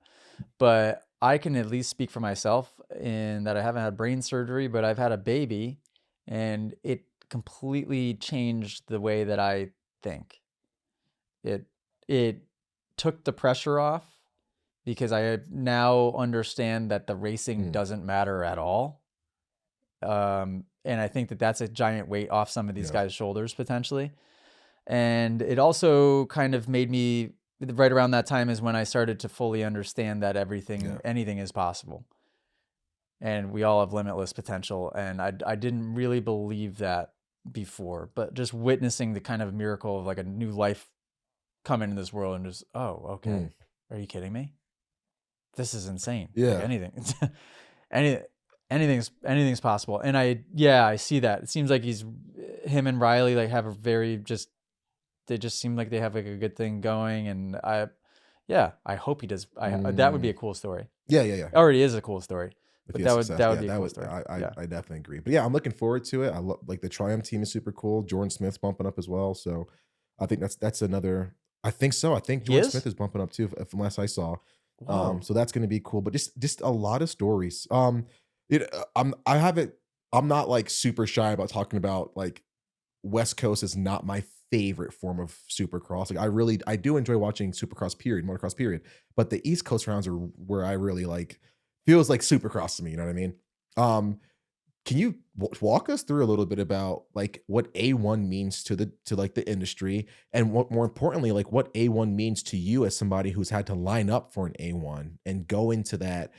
A: But I can at least speak for myself in that I haven't had brain surgery, but I've had a baby, and it completely changed the way that I think. It it took the pressure off because I now understand that the racing doesn't matter at all. And I think that that's a giant weight off some of these guys' shoulders potentially. And it also kind of made me, right around that time is when I started to fully understand that anything is possible. And we all have limitless potential. And I didn't really believe that before, but just witnessing the kind of miracle of like a new life come into this world and just, oh, okay. Are you kidding me? This is insane. Like anything's possible. And I see that. It seems like him and Riley like have a very they just seem like they have like a good thing going. And I hope he does. That would be a cool story.
B: Yeah.
A: It already is a cool story. But that would be a cool story.
B: I definitely agree. But yeah, I'm looking forward to it. I love like the Triumph team is super cool. Jordan Smith's bumping up as well. So I think that's another. I think so. I think Jordan Smith is bumping up too, from last I saw. So that's going to be cool. But just a lot of stories. I'm not like super shy about talking about like West Coast is not my favorite form of Supercross. Like I do enjoy watching Supercross period, motocross period, but the East Coast rounds are where I really like, feels like Supercross to me. You know what I mean? Can you walk us through a little bit about like what A1 means to like the industry, and what more importantly, like what A1 means to you as somebody who's had to line up for an A1 and go into that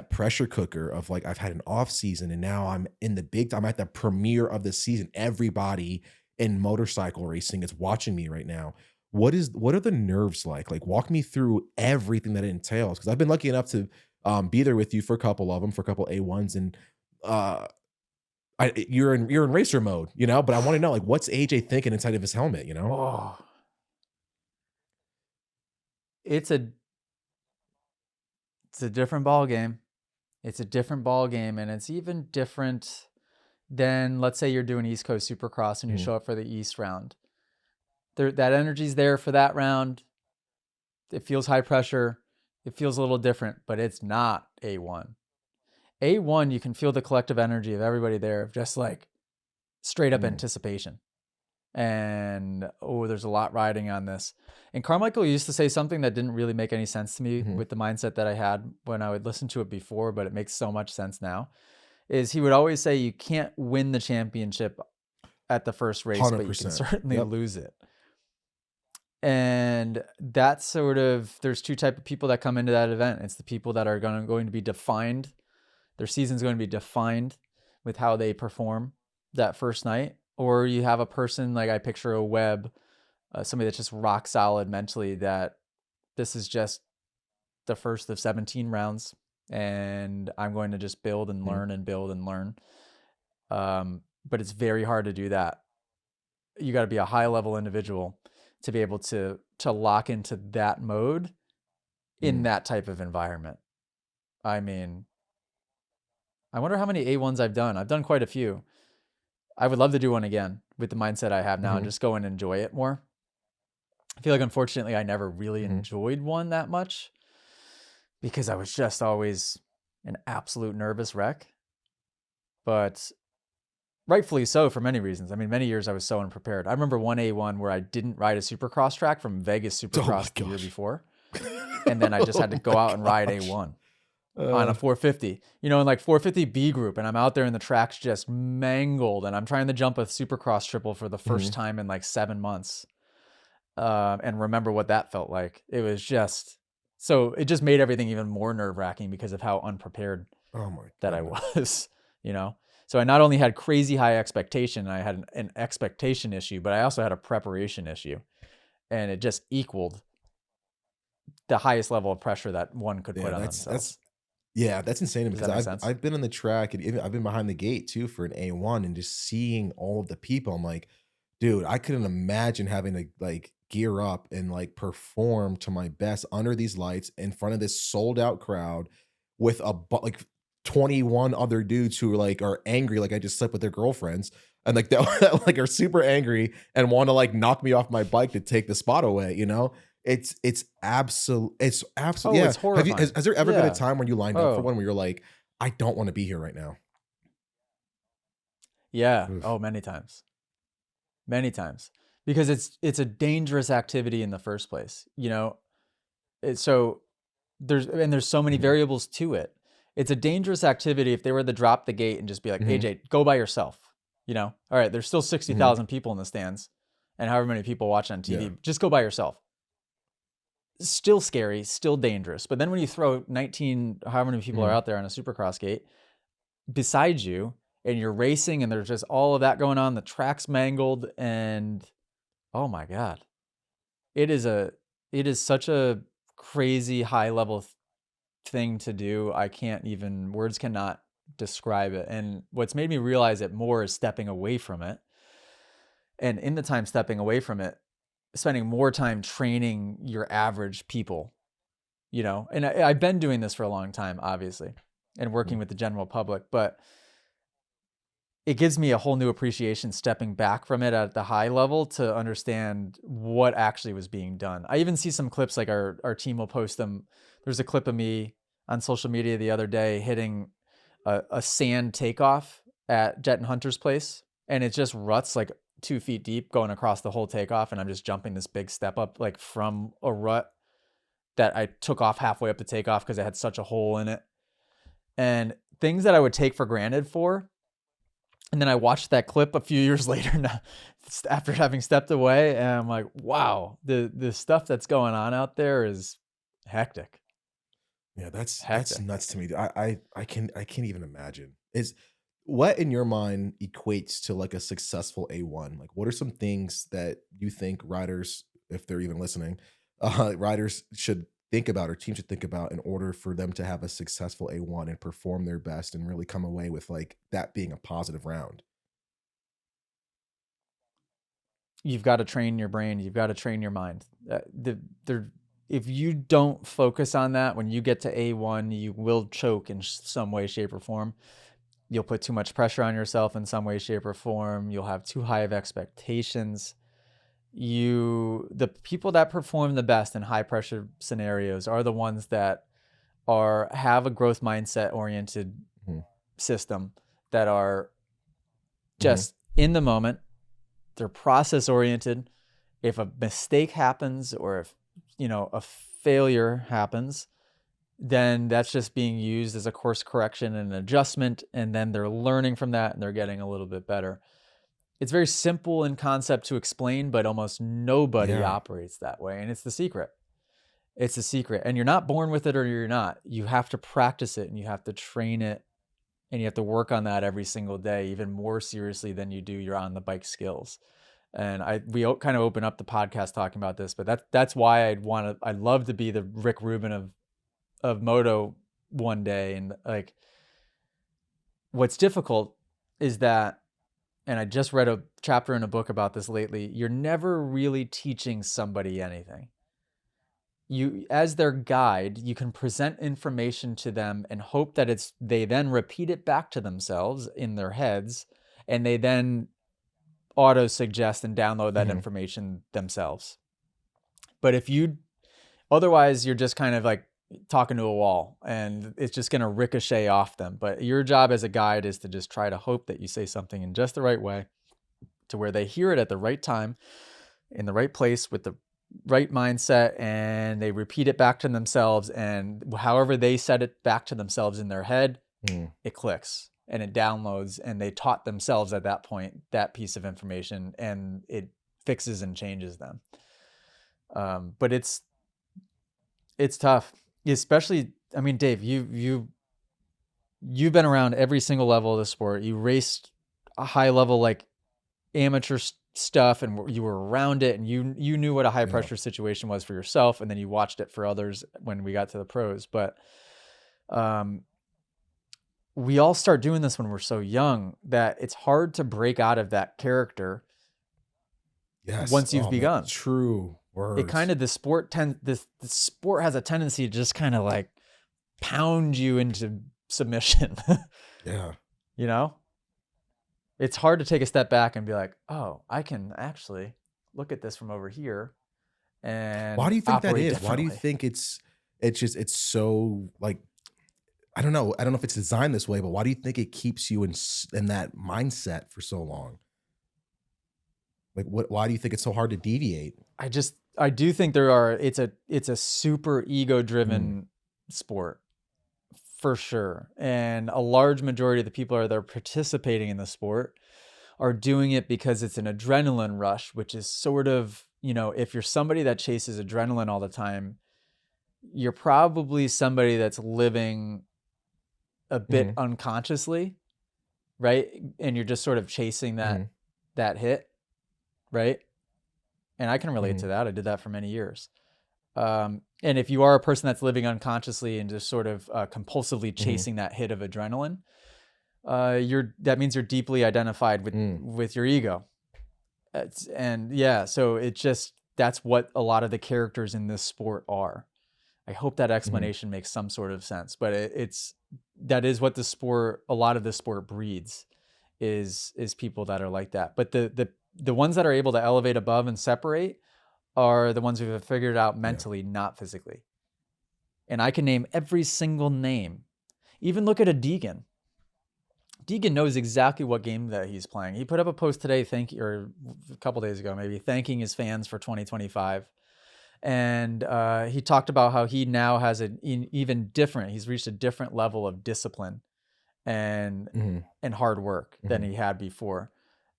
B: pressure cooker of like, I've had an off season and now I'm at the premiere of the season. Everybody in motorcycle racing is watching me right now. What are the nerves like? Like walk me through everything that it entails. Cause I've been lucky enough to be there with you for a couple of them, for a couple A1s, and you're in racer mode, you know, but I want to know like what's AJ thinking inside of his helmet, you know?
A: Oh, it's a different ball game. It's a different ball game, and it's even different than, let's say you're doing East Coast Supercross and you show up for the East round. That energy's there for that round. It feels high pressure. It feels a little different, but it's not A1. A1, you can feel the collective energy of everybody there, of just like straight up anticipation. And there's a lot riding on this. And Carmichael used to say something that didn't really make any sense to me with the mindset that I had when I would listen to it before, but it makes so much sense now. Is he would always say you can't win the championship at the first race, 100%. But you can certainly lose it. And that's there's two types of people that come into that event. It's the people that are going to be defined. Their season's going to be defined with how they perform that first night. Or you have a person, like I picture a Webb, somebody that's just rock solid mentally, that this is just the first of 17 rounds and I'm going to just build and learn and build and learn. But it's very hard to do that. You got to be a high level individual to be able to lock into that mode in that type of environment. I mean, I wonder how many A1s I've done. I've done quite a few. I would love to do one again with the mindset I have now and just go and enjoy it more. I feel like, unfortunately, I never really enjoyed one that much because I was just always an absolute nervous wreck. But rightfully so for many reasons. I mean, many years I was so unprepared. I remember one A1 where I didn't ride a Supercross track from Vegas Supercross the year before. And then I just had to go out and ride A1. On a 450, in like 450 B group, and I'm out there and the track's just mangled, and I'm trying to jump a Supercross triple for the first time in like 7 months, and remember what that felt like. It was just it just made everything even more nerve-wracking because of how unprepared that I was. So I not only had crazy high expectation, and I had an expectation issue, but I also had a preparation issue, and it just equaled the highest level of pressure that one could put on themselves.
B: That's insane because I've been on the track and even I've been behind the gate too for an A1, and just seeing all of the people, I'm like, dude, I couldn't imagine having to like gear up and like perform to my best under these lights in front of this sold out crowd with like 21 other dudes who are angry, like I just slept with their girlfriends, and like that like are super angry and want to like knock me off my bike to take the spot away. It's absolute.
A: Oh,
B: Yeah.
A: it's horrifying.
B: Has there ever been a
A: Yeah.
B: time when you lined up for
A: Oh,
B: one where you're like, I don't want to be here right now?
A: yeah.
B: Oof.
A: Oh, many times. Many times. Because it's a dangerous activity in the first place, you know? So there's so many
B: Mhm.
A: variables to it. It's a dangerous activity if they were to drop the gate and just be like,
B: Mhm.
A: AJ, go by yourself. You know, all right, there's still
B: Mhm.
A: 60,000 people in the stands and however many people watch on
B: Yeah.
A: TV, just go by yourself. Still scary, still dangerous. But then when you throw 19, however many people are
B: Mhm.
A: out there on a Supercross gate beside you and you're racing and there's just all of that going on, the track's mangled and oh my God, it is a, it is such a crazy high level thing to do. I can't even, words cannot describe it. And what's made me realize it more is stepping away from it. And in the time stepping away from it, spending more time training your average people, you know. And I've been doing this for a long time, obviously, and working
B: Mhm.
A: with the general public, but it gives me a whole new appreciation stepping back from it at the high level to understand what actually was being done. I even see some clips like our team will post them. There's a clip of me on social media the other day hitting a sand takeoff at Jet and Hunter's place. And it's just ruts like 2 feet deep going across the whole takeoff. And I'm just jumping this big step up like from a rut that I took off halfway up the takeoff because it had such a hole in it. And things that I would take for granted for, and then I watched that clip a few years later after having stepped away, and I'm like, wow, the stuff that's going on out there is hectic.
B: Yeah, that's
A: Hectic.
B: nuts to me. I can't even imagine. Is what in your mind equates to like a successful A1? Like what are some things that you think riders, if they're even listening, riders should think about or teams should think about in order for them to have a successful A1 and perform their best and really come away with like that being a positive round?
A: You've got to train your brain. You've got to train your mind. If you don't focus on that, when you get to A1, you will choke in some way, shape, or form. You'll put too much pressure on yourself in some way, shape, or form. You'll have too high of expectations. The people that perform the best in high pressure scenarios are the ones that have a growth mindset oriented
B: Mhm.
A: system, that are
B: Mhm.
A: just in the moment. They're process oriented. If a mistake happens or if, you know, a failure happens, then that's just being used as a course correction and an adjustment. And then they're learning from that and they're getting a little bit better. It's very simple in concept to explain, but almost nobody
B: Yeah.
A: operates that way. And it's the secret. It's a secret. And you're not born with it or you're not. You have to practice it and you have to train it and you have to work on that every single day, even more seriously than you do your on the bike skills. And kind of open up the podcast talking about this, but that's why I'd love to be the Rick Rubin of Moto one day. And like, what's difficult is that, and I just read a chapter in a book about this lately, you're never really teaching somebody anything. You, as their guide, you can present information to them and hope that they then repeat it back to themselves in their heads, and they then auto suggest and download that
B: Mhm.
A: information themselves. But if you, otherwise, you're just kind of like talking to a wall and it's just going to ricochet off them. But your job as a guide is to just try to hope that you say something in just the right way to where they hear it at the right time, in the right place, with the right mindset, and they repeat it back to themselves. And however they said it back to themselves in their head,
B: Mhm.
A: it clicks and it downloads, and they taught themselves at that point that piece of information, and it fixes and changes them. But it's tough, especially. I mean, Dave, you've been around every single level of the sport. You raced a high level like amateur stuff, and you were around it, and you knew what a high
B: Yeah.
A: pressure situation was for yourself, and then you watched it for others when we got to the pros. But um, we all start doing this when we're so young that it's hard to break out of that character
B: Yes.
A: once you've
B: Oh man,
A: begun.
B: true
A: It kind
B: words.
A: of, the sport has a tendency to just kind of like pound you into submission.
B: Yeah.
A: You know, it's hard to take a step back and be like, oh, I can actually look at this from over here and
B: Why do you think that
A: operate
B: is? Why do you
A: differently.
B: think it's so like, I don't know. I don't know if it's designed this way, but why do you think it keeps you in that mindset for so long? Like why do you think it's so hard to deviate?
A: I do think there are, it's a super ego
B: Mm,
A: driven sport for sure. And a large majority of the people that are participating in the sport are doing it because it's an adrenaline rush, which is sort of, if you're somebody that chases adrenaline all the time, you're probably somebody that's living a bit
B: mhm,
A: unconsciously, right? And you're just sort of chasing
B: mhm,
A: that hit, right? And I can relate to
B: mhm,
A: that. I did that for many years. And if you are a person that's living unconsciously and just sort of compulsively
B: mhm,
A: chasing that hit of adrenaline, that means you're deeply identified
B: mm,
A: with your ego. And yeah, so that's what a lot of the characters in this sport are. I hope that
B: mhm,
A: explanation makes some sort of sense, but that is what a lot of the sport breeds, is people that are like that. But the ones that are able to elevate above and separate are the ones who have figured it out
B: yeah.
A: mentally, not physically. And I can name every single name. Even look at a Deegan. Deegan knows exactly what game that he's playing. He put up a post today, or a couple days ago, maybe, thanking his fans for 2025. And he talked about how he now has he's reached a different level of discipline and
B: Mhm,
A: hard work than
B: mhm,
A: he had before.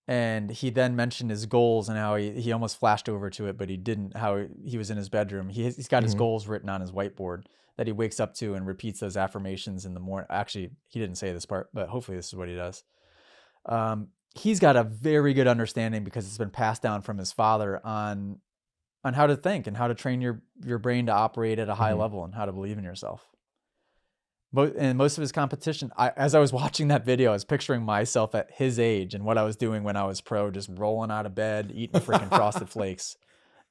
A: And he then mentioned his goals and how he almost flashed over to it, but he didn't. How he was in his bedroom. He's got his
B: mhm,
A: goals written on his whiteboard that he wakes up to and repeats those affirmations in the morning. Actually, he didn't say this part, but hopefully this is what he does. He's got a very good understanding because it's been passed down from his father on how to think and how to train your brain to operate at a high
B: mhm.
A: level and how to believe in yourself. And most of his competition, as I was watching that video, I was picturing myself at his age and what I was doing when I was pro, just rolling out of bed, eating freaking Frosted Flakes,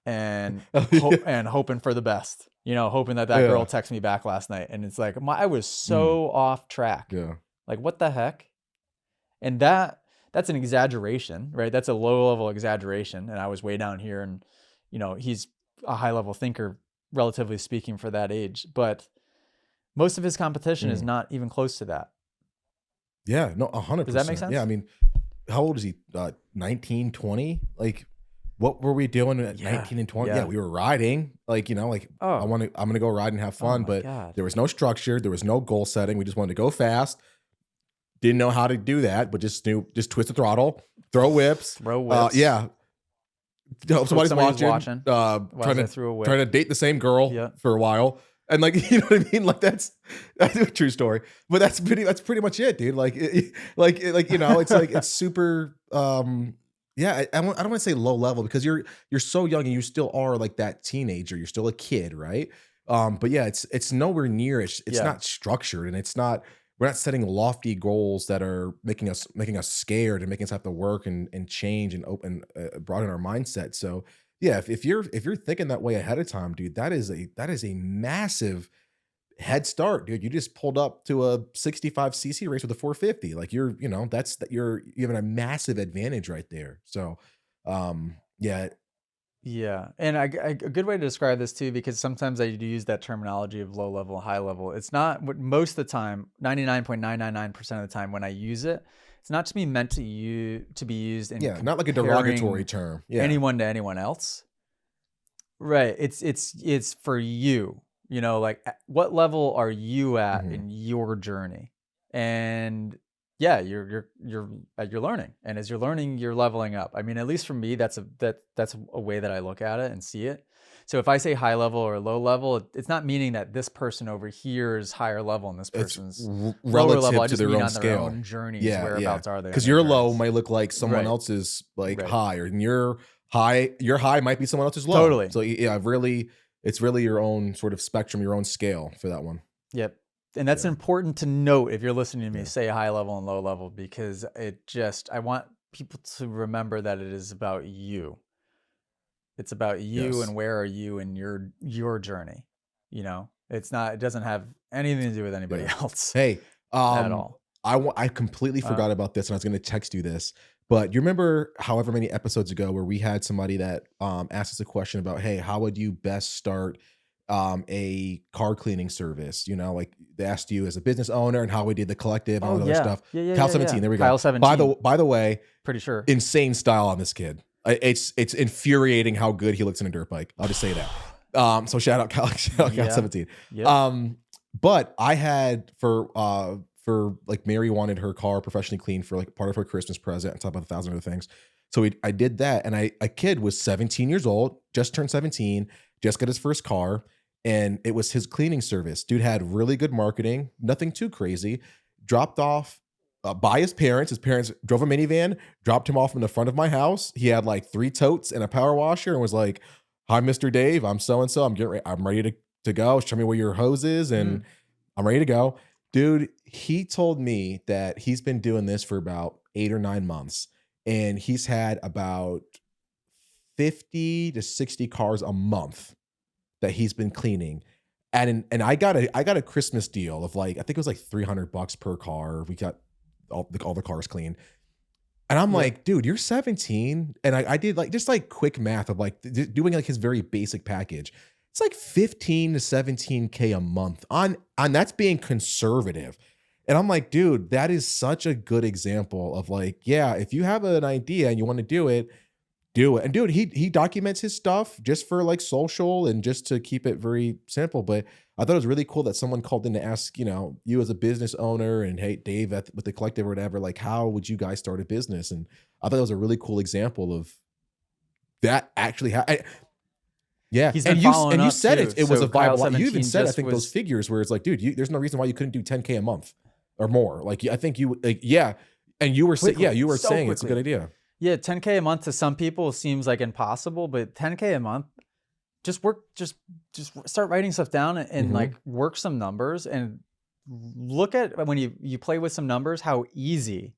A: and
B: Oh, yeah.
A: hoping for the best. Hoping that girl
B: Yeah.
A: texts me back last night, and it's like I was
B: Mm,
A: so off track.
B: yeah.
A: Like, what the heck? And that's an exaggeration, right? That's a low level exaggeration, and I was way down here, and he's a high level thinker, relatively speaking, for that age, but most of his competition is
B: Mm.
A: not even close to that.
B: Yeah, no,
A: Does that make
B: 100%. Yeah, I
A: sense?
B: mean, how old is he? 19, 20? Like, what were we doing at
A: Yeah.
B: 19 and 20? Yeah,
A: Yeah.
B: we were riding. Like, like
A: Oh.
B: I'm gonna go ride and have
A: Oh
B: fun,
A: my
B: but
A: God.
B: there was no structure, there was no goal setting. We just wanted to go fast. Didn't know how to do that, but just twist the throttle, throw whips.
A: Throw whips.
B: Yeah.
A: Hope
B: Somebody's
A: somebody's
B: watching,
A: watching
B: trying
A: as I
B: to
A: threw a
B: trying
A: whip.
B: to date the same girl
A: Yeah.
B: for a while. And like, you know what I mean? Like that's a true story. But that's pretty much it, dude. Like, it's like it's super. Yeah, I don't want to say low level because you're so young and you still are like that teenager. You're still a kid, right? But yeah, it's nowhere near. It's
A: Yeah.
B: not structured and it's not. We're not setting lofty goals that are making us scared and making us have to work and change and open broaden our mindset. So yeah, if you're thinking that way ahead of time, dude, that is a massive head start, dude. You just pulled up to a 65cc race with a 450. Like that's that you're having a massive advantage right there. So yeah.
A: Yeah. And a good way to describe this too, because sometimes I do use that terminology of low level, high level. It's not what most of the time, 99.999% of the time when I use it, it's not to be meant to be used in
B: Yeah, not like a derogatory
A: comparing
B: term. Yeah.
A: anyone to anyone else. Right. It's for you. Like what level are you at
B: Mhm.
A: in your journey? And yeah, you're learning. And as you're learning, you're leveling up. I mean, at least for me, that's a way that I look at it and see it. So if I say high level or low level, it's not meaning that this person over here is higher level and this
B: It's
A: person's lower level.
B: relative
A: I
B: to
A: just
B: their
A: mean
B: own
A: on their
B: scale.
A: own journeys.
B: Yeah, yeah.
A: Whereabouts are they on
B: Because
A: their
B: your low
A: journeys?
B: might look like someone
A: Right.
B: else's like
A: Right.
B: high, or your high might be someone else's low.
A: Totally.
B: So yeah, really, it's really your own sort of spectrum, your own scale for that one.
A: Yep. And that's
B: Yeah,
A: important to note if you're listening to me
B: yeah.
A: say high level and low level, because I want people to remember that it is about you. It's about you
B: Yes.
A: and where are you in your journey. It doesn't have anything to do with anybody
B: Yeah.
A: else
B: Hey,
A: at all.
B: I completely
A: Uh,
B: forgot about this, and I was gonna text you this. But you remember however many episodes ago where we had somebody that asked us a question about, hey, how would you best start a car cleaning service? You know, like they asked you as a business owner and how we did the collective and all
A: Oh
B: that other
A: yeah.
B: stuff.
A: Yeah, yeah,
B: Cal
A: yeah, yeah.
B: 17, there we go.
A: Kyle 17.
B: By the way,
A: Pretty sure.
B: insane style on this kid. It's infuriating how good he looks in a dirt bike. I'll just say that. So shout out Cal, Cal
A: Yeah.
B: 17.
A: Yep.
B: But I had for like Mary wanted her car professionally cleaned for like part of her Christmas present on top of 1,000 other things. So I did that, and a kid was 17 years old, just turned 17, just got his first car, and it was his cleaning service. Dude had really good marketing, nothing too crazy. Dropped off by his parents. His parents drove a minivan, dropped him off in the front of my house. He had like 3 totes and a power washer, and was like, "Hi, Mr. Dave. I'm so and so. I'm ready to go. Show me where your hose is, and I'm ready to go." Dude, he told me that he's been doing this for about 8 or 9 months, and he's had about 50 to 60 cars a month that he's been cleaning. And I got a Christmas deal of like, I think it was like $300 per car. We got all the cars clean. And I'm like, dude, you're 17. And I did like just like quick math of like doing like his very basic package. It's like 15 to 17K a month on that's being conservative. And I'm like, dude, that is such a good example of like, yeah, if you have an idea and you want to do it, do it. And dude, he documents his stuff just for like social and just to keep it very simple. But I thought it was really cool that someone called in to ask, you know, you as a business owner and hey, Dave with the collective or whatever, like how would you guys start a business? And I thought it was a really cool example of that actually. Yeah.
A: He's been following
B: you
A: up
B: said
A: too.
B: it was
A: So
B: a viable.
A: Kyle
B: You even
A: 17
B: said, I
A: just
B: think
A: was-
B: those figures where it's like, dude, there's no reason why you couldn't do 10K a month or more. Like, I think you, like, yeah. And you were saying, yeah, you were
A: so
B: saying it's a
A: quickly.
B: good idea.
A: Yeah, 10K a month to some people seems like impossible, but 10K a month, just start writing stuff down and like work some numbers and look at when you play with some numbers, how easy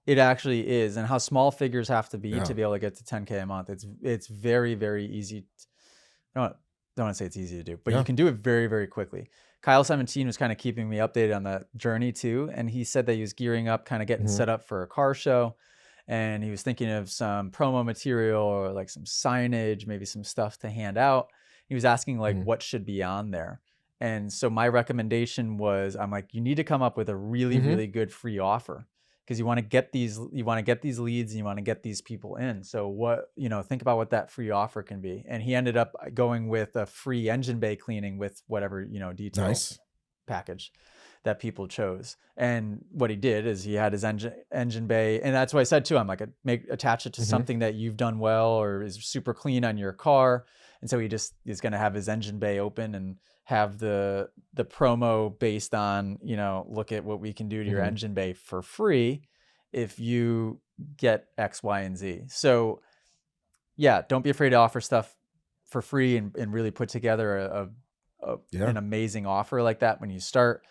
A: it actually is and how small figures have to be to be able to get to 10K a month. It's very, very easy. I don't want to say it's easy to do, but you can do it very, very quickly. Kyle 17 was kind of keeping me updated on that journey too. And he said that he was gearing up, kind of getting set up for a car show. And he was thinking of some promo material or like some signage, maybe some stuff to hand out. He was asking like what should be on there. And so my recommendation was, I'm like, you need to come up with a really, really good free offer because you want to get these leads and you want to get these people in. So think about what that free offer can be. And he ended up going with a free engine bay cleaning with whatever, detail package that people chose. And what he did is he had his engine bay. And that's what I said too. I'm like, attach it to something that you've done well or is super clean on your car. And so he just is going to have his engine bay open and have the promo based on, look at what we can do to your engine bay for free if you get X, Y, and Z. So yeah, don't be afraid to offer stuff for free and really put together an amazing offer like that when you start.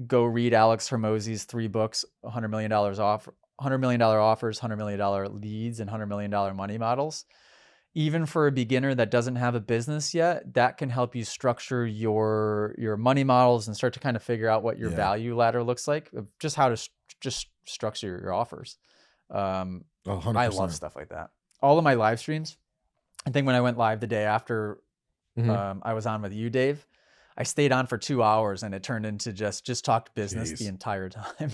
A: Go read Alex Hormozy's 3 books, $100 million off, $100 million offers, $100 million leads, and $100 million money models. Even for a beginner that doesn't have a business yet, that can help you structure your money models and start to kind of figure out what your value ladder looks like, just how to just structure your offers.
B: 100%.
A: I love stuff like that. All of my live streams, I think when I went live the day after I was on with you, Dave, I stayed on for 2 hours and it turned into just talked business the entire time.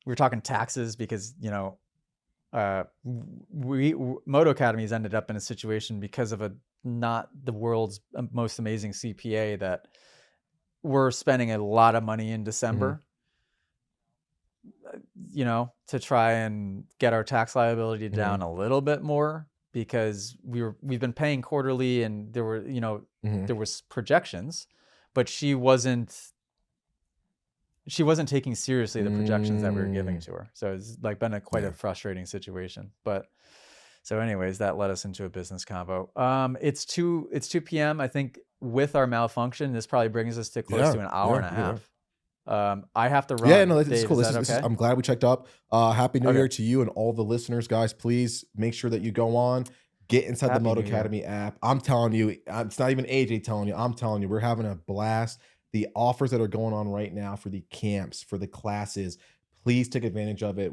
A: We were talking taxes because, Moto Academies ended up in a situation because of not the world's most amazing CPA that we're spending a lot of money in December, to try and get our tax liability down a little bit more because we've been paying quarterly and there were, there was projections, but she wasn't taking seriously the projections that we were giving to her. So it's like been quite a frustrating situation. But so anyways, that led us into a business convo. It's 2 p.m. I think with our malfunction, this probably brings us to close to an hour and a half. I have to run.
B: Yeah, no, that's
A: Dave,
B: cool.
A: This is
B: I'm glad we checked up. Happy New Year to you and all the listeners, guys. Please make sure that you go on, get inside the Moto Academy app. I'm telling you, it's not even AJ telling you. I'm telling you, we're having a blast. The offers that are going on right now for the camps, for the classes, Please take advantage of it.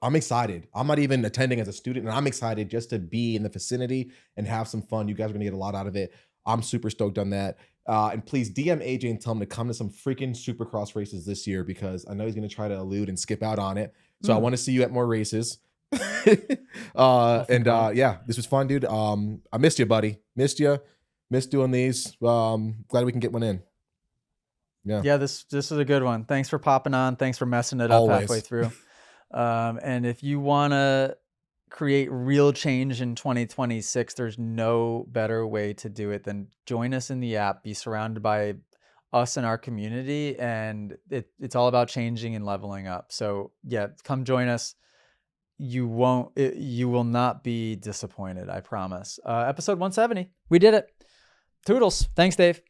B: I'm excited. I'm not even attending as a student, and I'm excited just to be in the vicinity and have some fun. You guys are gonna get a lot out of it. I'm super stoked on that. And please DM AJ and tell him to come to some freaking Supercross races this year, because I know he's gonna try to elude and skip out on it. So I want to see you at more races. Yeah, this was fun, dude. I missed you, buddy. Missed you. Missed doing these. Glad we can get one in.
A: Yeah, this was a good one. Thanks for popping on. Thanks for messing it up halfway through. And if you want to create real change in 2026, there's no better way to do it than join us in the app, be surrounded by us and our community, and it's all about changing and leveling up. So yeah, come join us. You will not be disappointed, I promise. Episode 170. We did it. Toodles. Thanks, Dave.